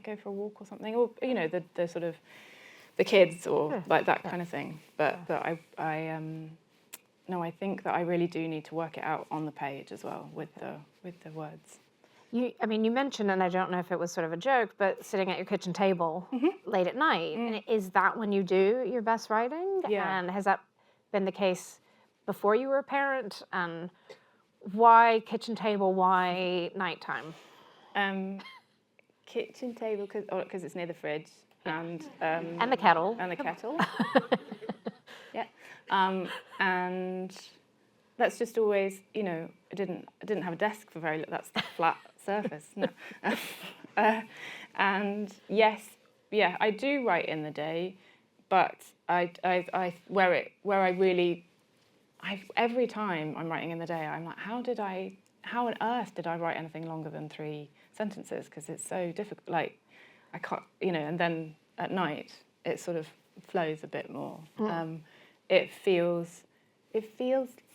go for a walk or something, or the sort of the kids or like that kind of thing. But no, I think that I really do need to work it out on the page as well with the words. You mentioned, and I don't know if it was sort of a joke, but sitting at your kitchen table late at night. And is that when you do your best writing? Yeah. And has that been the case before you were a parent? And why kitchen table? Why nighttime? Kitchen table because it's near the fridge and the kettle. And the kettle. Yeah. And that's just always, I didn't have a desk for very long. That's the flat surface. No. And yes, yeah, I do write in the day, but every time I'm writing in the day, I'm like, how on earth did I write anything longer than 3 sentences? Because it's so difficult. Like, I can't, and then at night it sort of flows a bit more. It feels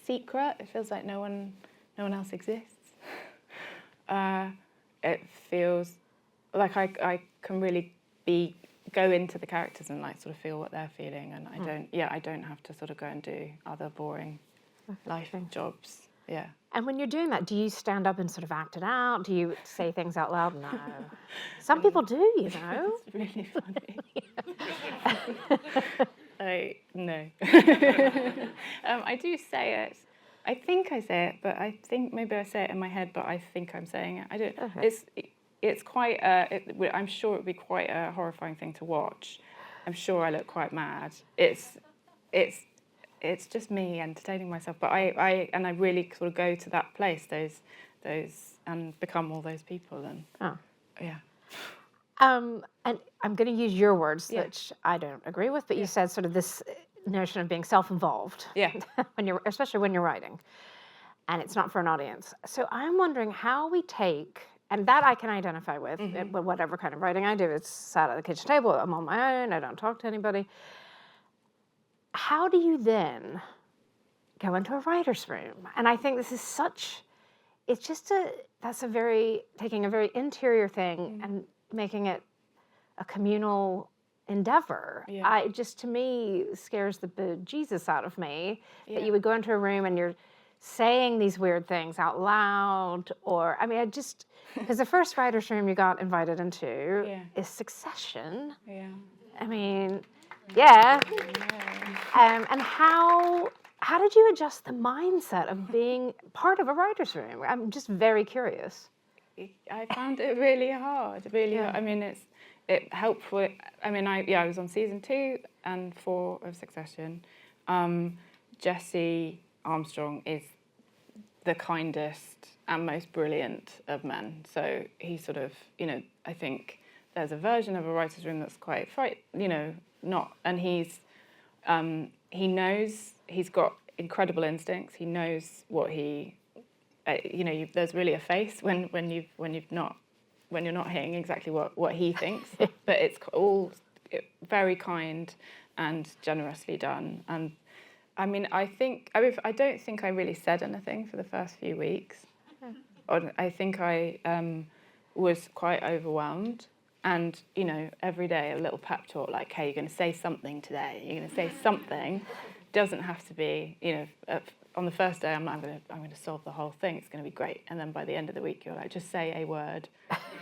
secret. It feels like no one else exists. It feels like I can really go into the characters and like sort of feel what they're feeling, and I don't have to sort of go and do other boring life jobs. Yeah. And when you're doing that, do you stand up and sort of act it out? Do you say things out loud? No. Some people do, It's really funny. No. I do say it. I think I say it, but I think maybe I say it in my head, but I think I'm saying it. I don't. Okay. It's quite. I'm sure it would be quite a horrifying thing to watch. I'm sure I look quite mad. It's just me entertaining myself. But I really sort of go to that place, those and become all those people. And yeah. And I'm going to use your words, which I don't agree with, but you said sort of this notion of being self-involved. Yeah. Especially when you're writing, and it's not for an audience. So I'm wondering how we take, and that I can identify with, with whatever kind of writing I do. It's sat at the kitchen table. I'm on my own. I don't talk to anybody. How do you then go into a writer's room? And I think this is taking a very interior thing and making it a communal endeavor. Yeah. To me, scares the bejesus out of me that you would go into a room and you're saying these weird things out loud, or, because the first writer's room you got invited into is Succession. Yeah. And how did you adjust the mindset of being part of a writer's room? I'm just very curious. I found it really hard. Really hard. It helped with. I was on season 2 and 4 of Succession. Jesse Armstrong is the kindest and most brilliant of men. So he sort of, I think there's a version of a writer's room that's quite and he knows, he's got incredible instincts. He knows what there's really a face when you're not hitting exactly what he thinks, but it's all very kind and generously done. And I don't think I really said anything for the first few weeks. I think I was quite overwhelmed. And, every day a little pep talk like, hey, you're going to say something today. You're going to say something. Doesn't have to be, on the first day I'm going to solve the whole thing. It's going to be great. And then by the end of the week, you're like, just say a word.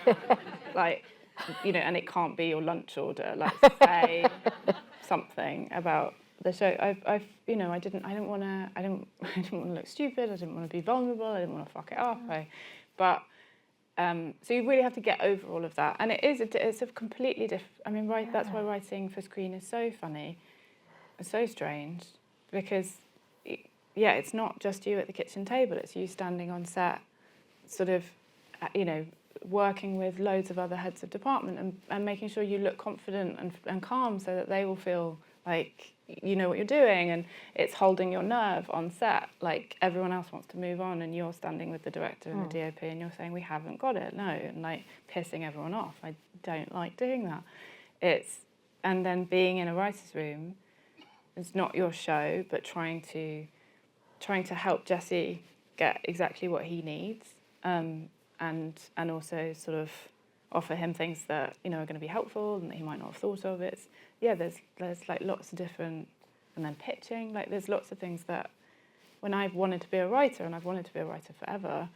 And it can't be your lunch order. Like, say something about the show. I didn't want to look stupid. I didn't want to be vulnerable. I didn't want to fuck it up. So you really have to get over all of that, and it's a completely different. That's why writing for screen is so funny, and so strange, because it's not just you at the kitchen table, it's you standing on set, sort of, working with loads of other heads of department and making sure you look confident and calm so that they will feel like you know what you're doing, and it's holding your nerve on set. Like, everyone else wants to move on and you're standing with the director and the DOP and you're saying, we haven't got it, no, and like pissing everyone off. I don't like doing that. And then being in a writer's room, it's not your show, but trying to help Jesse get exactly what he needs, and also sort of offer him things that are going to be helpful and that he might not have thought of. There's like lots of different, and then pitching, like there's lots of things that when I wanted to be a writer, and I've wanted to be a writer forever,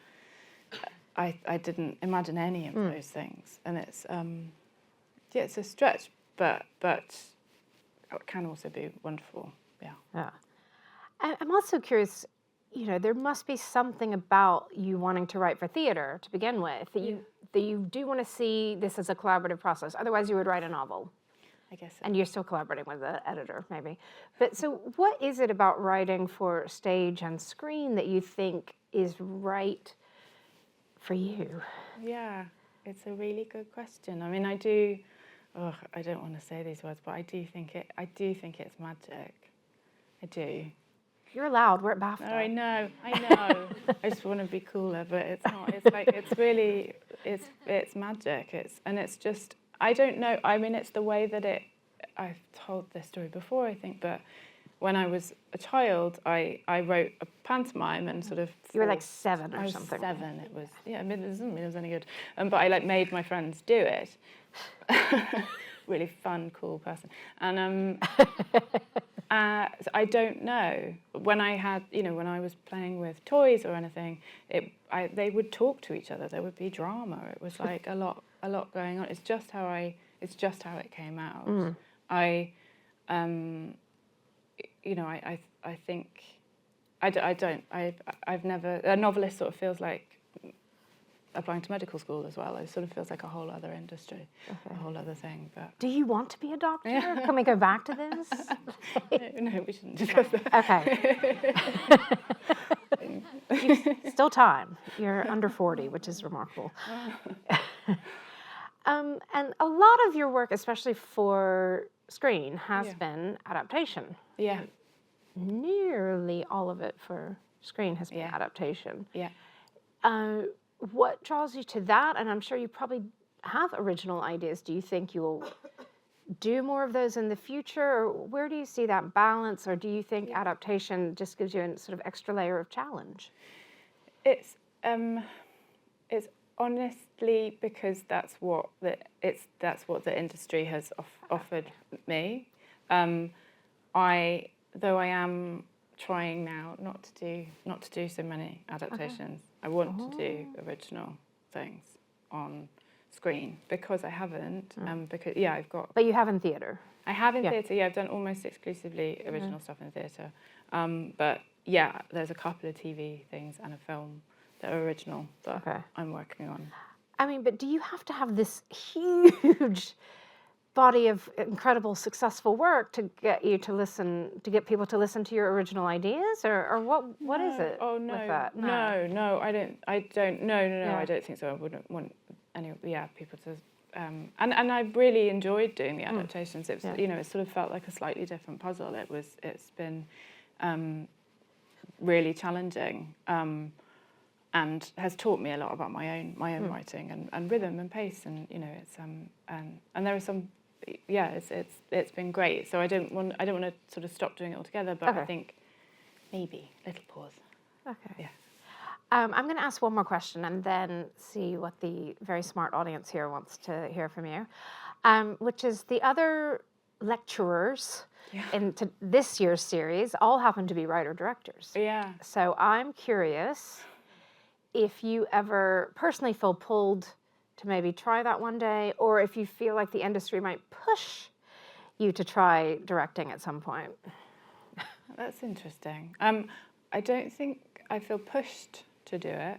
I didn't imagine any of those things, and it's it's a stretch, but it can also be wonderful. Yeah. I'm also curious, there must be something about you wanting to write for theater to begin with, that you do want to see this as a collaborative process. Otherwise, you would write a novel. I guess so. And you're still collaborating with the editor, maybe. But so what is it about writing for stage and screen that you think is right for you? Yeah, it's a really good question. I mean, I don't want to say these words, but I do think it's magic. I do. You're allowed. We're at BAFTA. Oh, I know. I just want to be cooler, but it's not. It's like, it's magic. It's just, I don't know. I mean, it's the way that I've told this story before, I think, but when I was a child, I wrote a pantomime and sort of... You were like 7 or something. I was 7. It was, it doesn't mean it was any good. But I like made my friends do it. Really fun, cool person. And so I don't know. When I was playing with toys or anything, they would talk to each other. There would be drama. It was like a lot going on. It's just how it came out. I think I've never, a novelist sort of feels like applying to medical school as well. It sort of feels like a whole other industry, a whole other thing. But do you want to be a doctor? Yeah. Can we go back to this? No, we shouldn't discuss that. Okay. Still time. You're under 40, which is remarkable. And a lot of your work, especially for screen, has been adaptation. Yeah. Nearly all of it for screen has been adaptation. Yeah. What draws you to that? And I'm sure you probably have original ideas. Do you think you'll do more of those in the future? Or where do you see that balance? Or do you think adaptation just gives you a sort of extra layer of challenge? It's honestly because that's what the industry has offered me. Though I am trying now not to do so many adaptations. I want to do original things on screen because I haven't. Because I've got. But you have in theatre. I have in theatre. Yeah, I've done almost exclusively original stuff in theatre. But there's a couple of TV things and a film that are original that I'm working on. I mean, but do you have to have this huge body of incredible successable work to get you to listen, to get people to listen to your original ideas, or what is it? Oh no, with that? No, I don't. I don't think so. I wouldn't want any people to. And I really enjoyed doing the adaptations. It was, it sort of felt like a slightly different puzzle. It's been really challenging. And has taught me a lot about my own writing and rhythm and pace, and it's and there are some, it's been great. So I don't want to sort of stop doing it altogether, but I think maybe little pause. Okay. Yeah. I'm going to ask one more question and then see what the very smart audience here wants to hear from you, which is the other lecturers into this year's series all happen to be writer-directors. Yeah. So I'm curious if you ever personally feel pulled to maybe try that one day, or if you feel like the industry might push you to try directing at some point. That's interesting. I don't think I feel pushed to do it,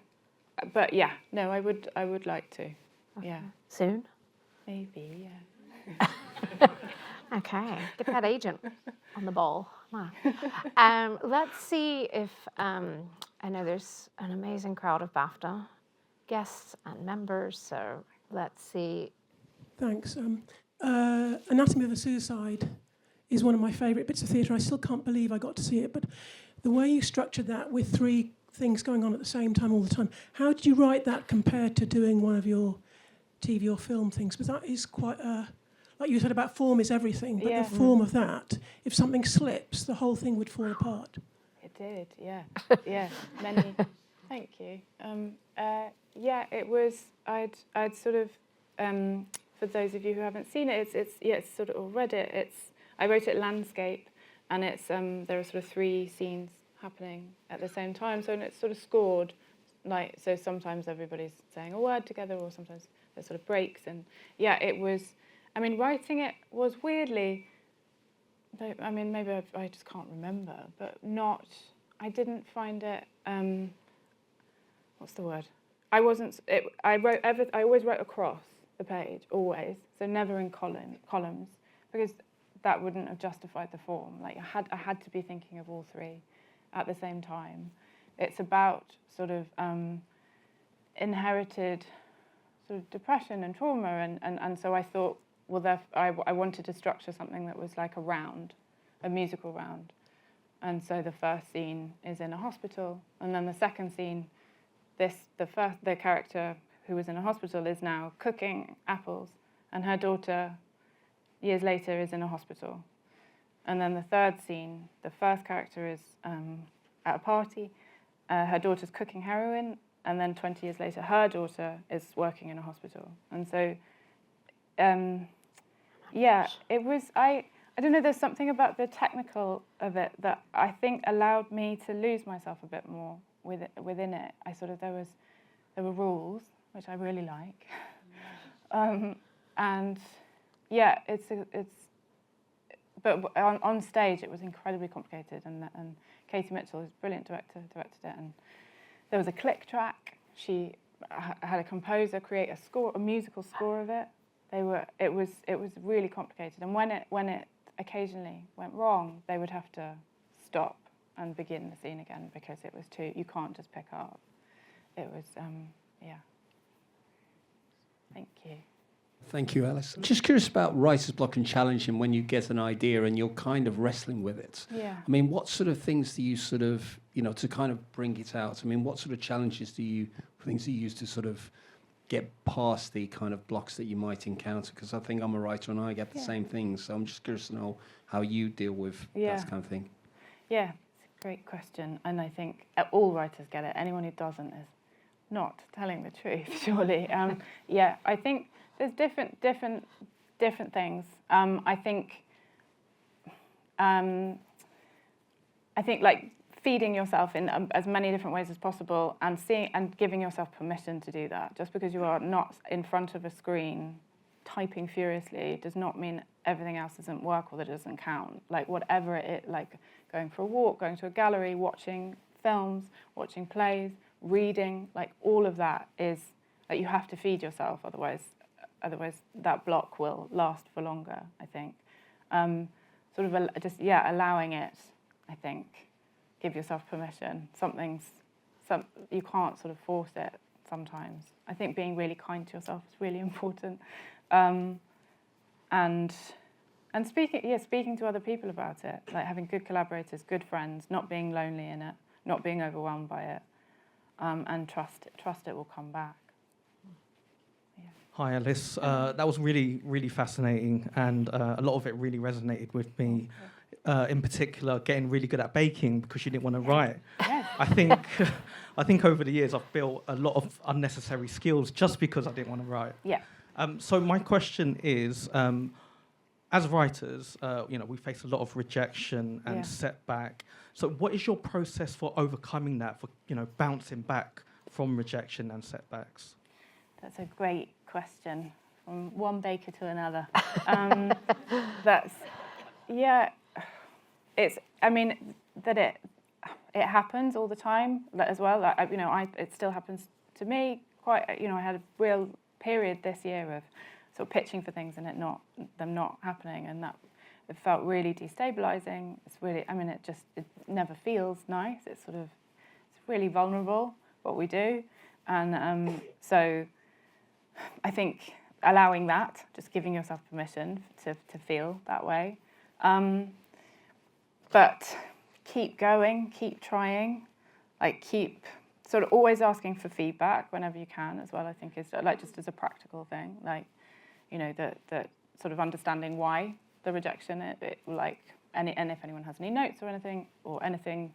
but I would like to. Okay. Yeah. Soon? Maybe, Okay. Get that agent on the ball. Let's see if, I know there's an amazing crowd of BAFTA guests and members, so let's see. Thanks. Anatomy of a Suicide is one of my favourite bits of theatre. I still can't believe I got to see it, but the way you structured that with 3 things going on at the same time all the time, how did you write that compared to doing one of your TV or film things? Because that is quite like you said about form is everything, but the form of that, if something slips, the whole thing would fall apart. It did, yeah. Yeah, many. Thank you. Yeah, it was, I'd sort of, for those of you who haven't seen it, it's sort of, or read it, I wrote it landscape, and it's, there are sort of 3 scenes happening at the same time, so and it's sort of scored, like, so sometimes everybody's saying a word together, or sometimes there's sort of breaks, and yeah, it was, I mean, writing it was weirdly, I mean, maybe I just can't remember, but I didn't find it, what's the word? I always wrote across the page, always, so never in columns, because that wouldn't have justified the form. Like, I had to be thinking of all 3 at the same time. It's about sort of inherited sort of depression and trauma, and so I thought, well, I wanted to structure something that was like a musical round. And so the first scene is in a hospital, and then the second scene, the character who was in a hospital is now cooking apples, and her daughter, years later, is in a hospital. And then the third scene, the first character is at a party, her daughter's cooking heroin, and then 20 years later, her daughter is working in a hospital. And so, yeah, it was, I don't know, there's something about the technical of it that I think allowed me to lose myself a bit more within it. I sort of, there were rules, which I really like. And yeah, but on stage it was incredibly complicated, and Katie Mitchell, who's a brilliant director, directed it, and there was a click track. She had a composer create a musical score of it. It was really complicated, and when it occasionally went wrong, they would have to stop and begin the scene again, because it was you can't just pick up. It was, yeah. Thank you. Thank you, Alice. Just curious about writer's block and challenging when you get an idea and you're kind of wrestling with it. Yeah. I mean, what sort of things do you sort of, to kind of bring it out? I mean, what sort of challenges things do you use to sort of get past the kind of blocks that you might encounter? Because I think I'm a writer and I get the same things. So I'm just curious to know how you deal with that kind of thing. Yeah, it's a great question. And I think all writers get it. Anyone who doesn't is not telling the truth, surely. Yeah, I think there's different things. I think like feeding yourself in as many different ways as possible, and giving yourself permission to do that. Just because you are not in front of a screen typing furiously does not mean everything else doesn't work or that it doesn't count. Like whatever it is, like going for a walk, going to a gallery, watching films, watching plays, reading, like all of that is like you have to feed yourself, otherwise that block will last for longer, I think. Allowing it, I think. Give yourself permission. You can't sort of force it sometimes. I think being really kind to yourself is really important. And speaking to other people about it, like having good collaborators, good friends, not being lonely in it, not being overwhelmed by it, and trust it will come back. Hi, Alice. That was really, really fascinating, and a lot of it really resonated with me. In particular, getting really good at baking because you didn't want to write. Yes. I think over the years I've built a lot of unnecessary skills just because I didn't want to write. Yeah. So my question is, as writers, we face a lot of rejection and setback. So what is your process for overcoming that? For bouncing back from rejection and setbacks? That's a great question. From one baker to another. It happens all the time as well. It still happens to me. I had a real period this year of sort of pitching for things and them not happening, and that it felt really destabilizing. It's really, I mean, it never feels nice. It's really vulnerable, what we do. And so I think allowing that, just giving yourself permission to feel that way. But keep going, keep trying, like keep sort of always asking for feedback whenever you can as well, I think is like just as a practical thing, like, you know, that sort of understanding why the rejection, and if anyone has any notes or anything,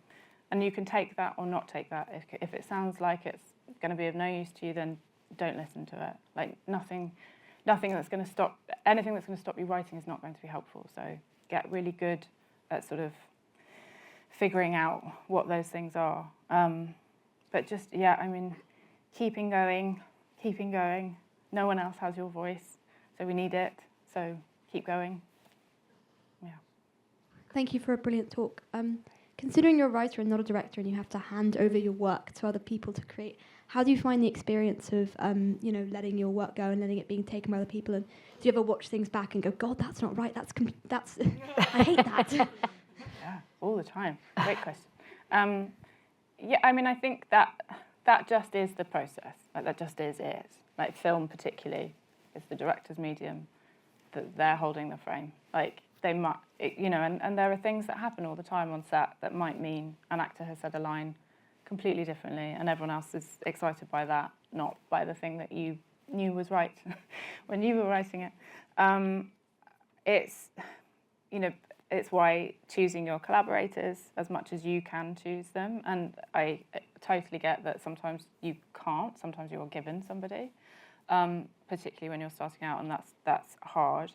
and you can take that or not take that. If it sounds like it's going to be of no use to you, then don't listen to it. Like anything that's going to stop you writing is not going to be helpful. So get really good at sort of figuring out what those things are. But just, I mean, keeping going. No one else has your voice, so we need it. So keep going. Yeah. Thank you for a brilliant talk. Considering you're a writer and not a director, and you have to hand over your work to other people to create, how do you find the experience of, letting your work go and letting it being taken by other people? And do you ever watch things back and go, God, that's not right. That's I hate that. Yeah, all the time. Great question. I mean, I think that just is the process. Like that just is it. Like film, particularly, is the director's medium. That they're holding the frame. Like they might, and there are things that happen all the time on set that might mean an actor has said a line completely differently, and everyone else is excited by that, not by the thing that you knew was right when you were writing it. It's why choosing your collaborators as much as you can choose them, and I totally get that sometimes you can't. Sometimes you're given somebody, particularly when you're starting out, and that's hard.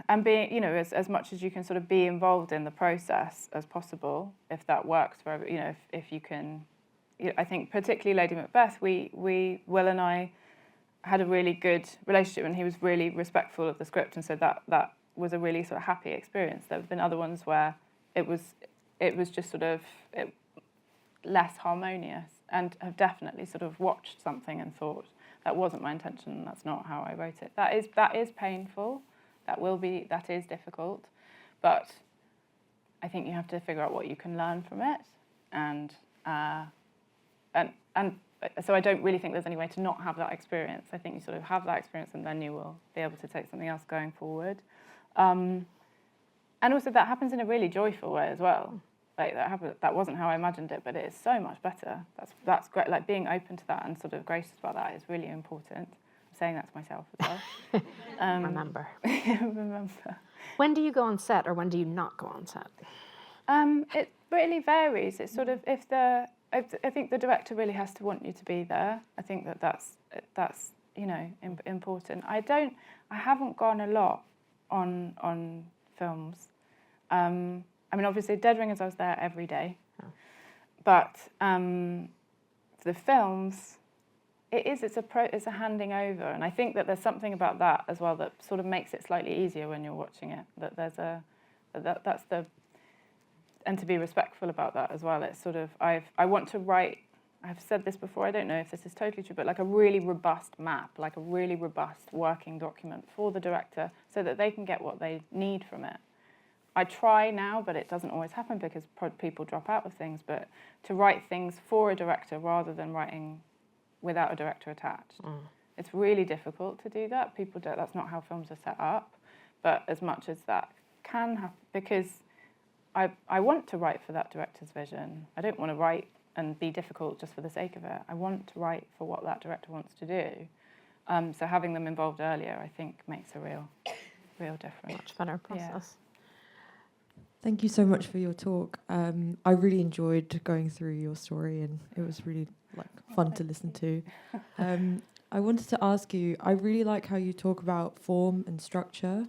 And being, as much as you can sort of be involved in the process as possible, if that works for, if you can, I think particularly Lady Macbeth, Will and I had a really good relationship, and he was really respectful of the script, and so that was a really sort of happy experience. There have been other ones where it was just sort of less harmonious, and have definitely sort of watched something and thought that wasn't my intention, that's not how I wrote it. That is painful. That is difficult, but I think you have to figure out what you can learn from it, and so I don't really think there's any way to not have that experience. I think you sort of have that experience, and then you will be able to take something else going forward. And also that happens in a really joyful way as well. Like that wasn't how I imagined it, but it is so much better. That's great. Like being open to that and sort of gracious about that is really important. I'm saying that to myself as well. Remember. Remember. When do you go on set, or when do you not go on set? It really varies. It's sort of I think the director really has to want you to be there. I think that's important. I haven't gone a lot on films. I mean, obviously, Dead Ringers, I was there every day. Oh. But the films, it's a handing over, and I think that there's something about that as well that sort of makes it slightly easier when you're watching it. And to be respectful about that as well. It's sort of I want to write. I've said this before. I don't know if this is totally true, but like a really robust map, like a really robust working document for the director, so that they can get what they need from it. I try now, but it doesn't always happen because people drop out of things. But to write things for a director rather than writing without a director attached, it's really difficult to do that. People don't. That's not how films are set up. But as much as that can happen, because I want to write for that director's vision. I don't want to write and be difficult just for the sake of it. I want to write for what that director wants to do. So having them involved earlier, I think, makes a real difference. Much better process. Yeah. Thank you so much for your talk. I really enjoyed going through your story, and it was really fun to listen to. I wanted to ask you, I really like how you talk about form and structure.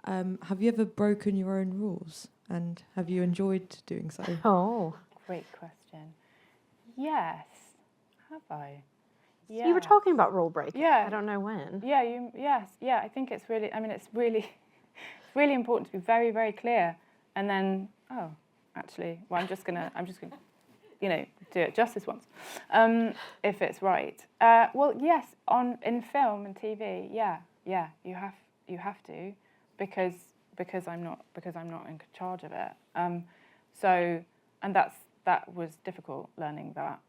Have you ever broken your own rules, and have you enjoyed doing so? Oh, great question. Yes, have I? Yeah. You were talking about rule breaking. Yeah. I don't know when. Yeah. Yes. Yeah. I think it's really. I mean, it's really important to be very, very clear. And then, actually, well, I'm just gonna, do it justice once, if it's right. Well, yes, in film and TV, yeah, you have to. because I'm not in charge of it. And that was difficult learning that.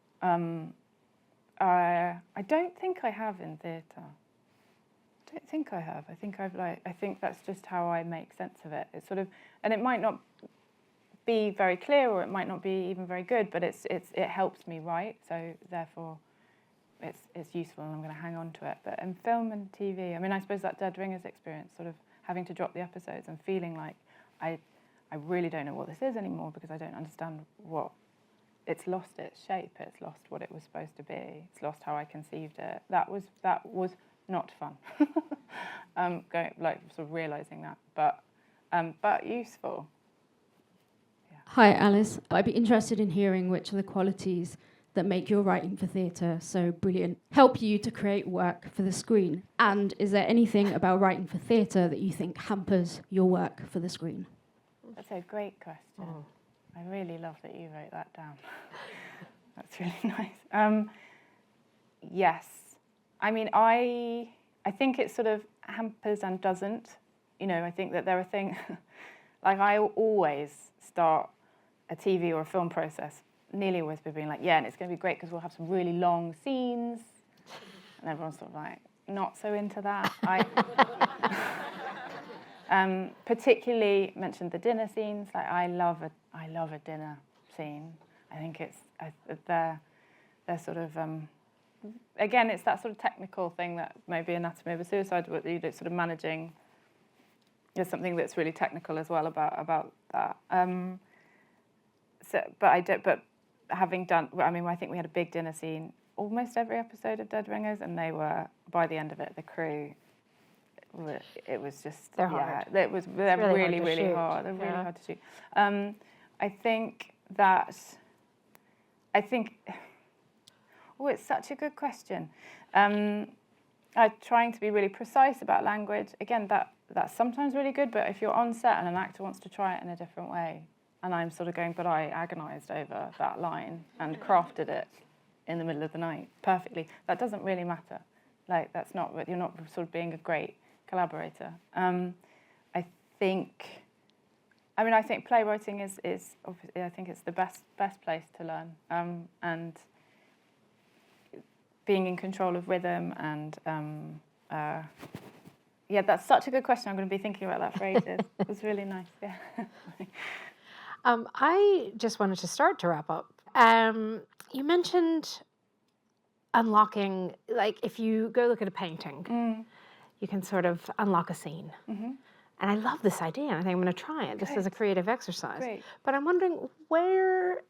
I don't think I have in theatre. I don't think I have. I think that's just how I make sense of it. It's sort of, and it might not be very clear, or it might not be even very good, but it helps me write. So therefore, it's useful, and I'm going to hang on to it. But in film and TV, I mean, I suppose that Dead Ringers experience, sort of having to drop the episodes and feeling like I really don't know what this is anymore, because I don't understand what. It's lost its shape. It's lost what it was supposed to be. It's lost how I conceived it. That was not fun. Sort of realising that, but useful. Yeah. Hi, Alice. I'd be interested in hearing which are the qualities that make your writing for theatre so brilliant, help you to create work for the screen, and is there anything about writing for theatre that you think hampers your work for the screen? That's a great question. Oh. I really love that you wrote that down. That's really nice. Yes. I mean, I think it sort of hampers and doesn't. You know, I think that there are things, like I always start a TV or a film process, nearly always by being like, yeah, and it's going to be great because we'll have some really long scenes. And everyone's sort of like, not so into that. Particularly mentioned the dinner scenes. Like I love a dinner scene. I think they're sort of again, it's that sort of technical thing that maybe Anatomy of a Suicide, what you do, sort of managing. There's something that's really technical as well about that. But having done, I mean, I think we had a big dinner scene almost every episode of Dead Ringers, and they were, by the end of it, the crew. It was just they're hard. They're really hard. They're really hard to shoot. Oh, it's such a good question. Trying to be really precise about language. Again, that's sometimes really good, but if you're on set and an actor wants to try it in a different way, and I'm sort of going, but I agonised over that line and crafted it in the middle of the night perfectly, that doesn't really matter. Like, you're not sort of being a great collaborator. I think playwriting is obviously, I think it's the best place to learn, and being in control of rhythm and yeah, that's such a good question. I'm going to be thinking about that for ages. It was really nice. Yeah. I just wanted to start to wrap up. You mentioned unlocking, like if you go look at a painting, you can sort of unlock a scene. Mm-hmm. And I love this idea. I think I'm going to try it just as a creative exercise. Great. But I'm wondering, where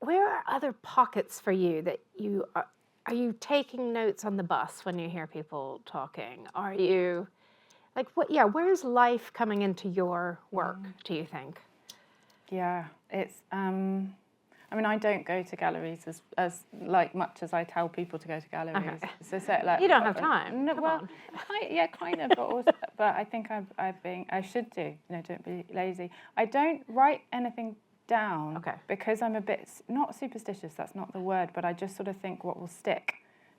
are other pockets for you that you are you taking notes on the bus when you hear people talking? Are you, like, where's life coming into your work, do you think? Yeah, it's, I mean, I don't go to galleries as like much as I tell people to go to galleries. Okay. So like, you don't have time. No, well, kind of, but also, but I think I should do. You know, don't be lazy. I don't write anything down because I'm a bit not superstitious. That's not the word, but I just sort of think what will stick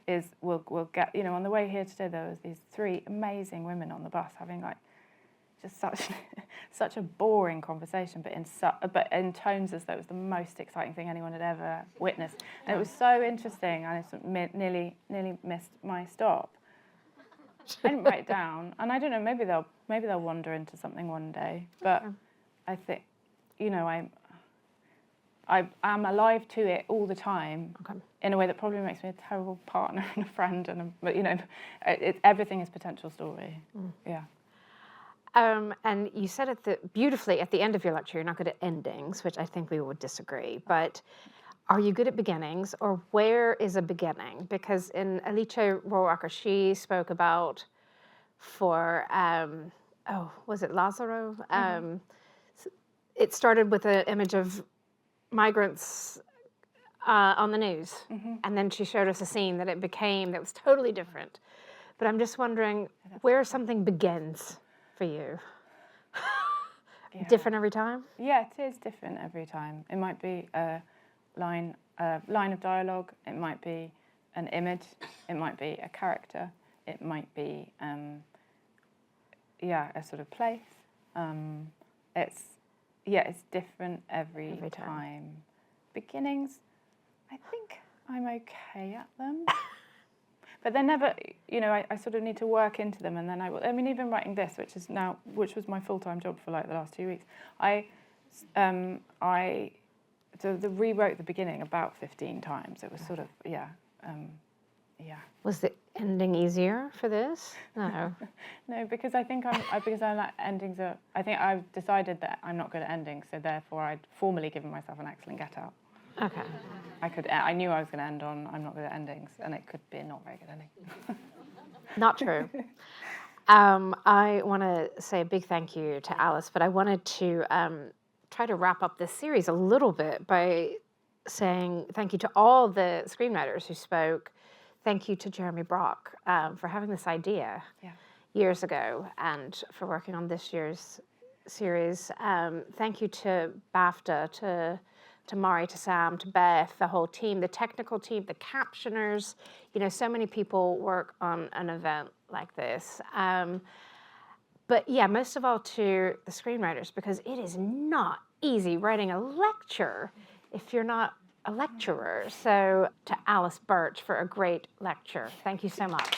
is we'll get. You know, on the way here today, there was these 3 amazing women on the bus having like just such a boring conversation, but in tones as though it was the most exciting thing anyone had ever witnessed. And it was so interesting. I nearly missed my stop. I didn't write it down, and I don't know. Maybe they'll wander into something one day. But I think, you know, I'm alive to it all the time in a way that probably makes me a terrible partner and a friend. But you know, everything is potential story. Yeah. And you said it beautifully at the end of your lecture, you're not good at endings, which I think we would disagree. But are you good at beginnings, or where is a beginning? Because in Alice Rohrwacher, she spoke about was it Lazaro? It started with an image of migrants on the news, and then she showed us a scene that was totally different. But I'm just wondering where something begins for you. Different every time? Yeah, it is different every time. It might be a line of dialogue. It might be an image. It might be a character. It might be, a sort of place. It's different every time. Beginnings, I think I'm okay at them. But they're never, I sort of need to work into them, and then I will. I mean, even writing this, which was my full-time job for like the last 2 weeks, I rewrote the beginning about 15 times. It was sort of, Was the ending easier for this? No. No, because I think because I like endings are. I think I've decided that I'm not good at endings, so therefore I'd formally given myself an excellent get out. Okay. I knew I was going to end on I'm not good at endings, and it could be a not very good ending. Not true. I want to say a big thank you to Alice, but I wanted to try to wrap up this series a little bit by saying thank you to all the screenwriters who spoke. Thank you to Jeremy Brock for having this idea years ago and for working on this year's series. Thank you to BAFTA, to Mari, to Sam, to Beth, the whole team, the technical team, the captioners. So many people work on an event like this. But yeah, most of all to the screenwriters, because it is not easy writing a lecture if you're not a lecturer. So to Alice Birch for a great lecture. Thank you so much.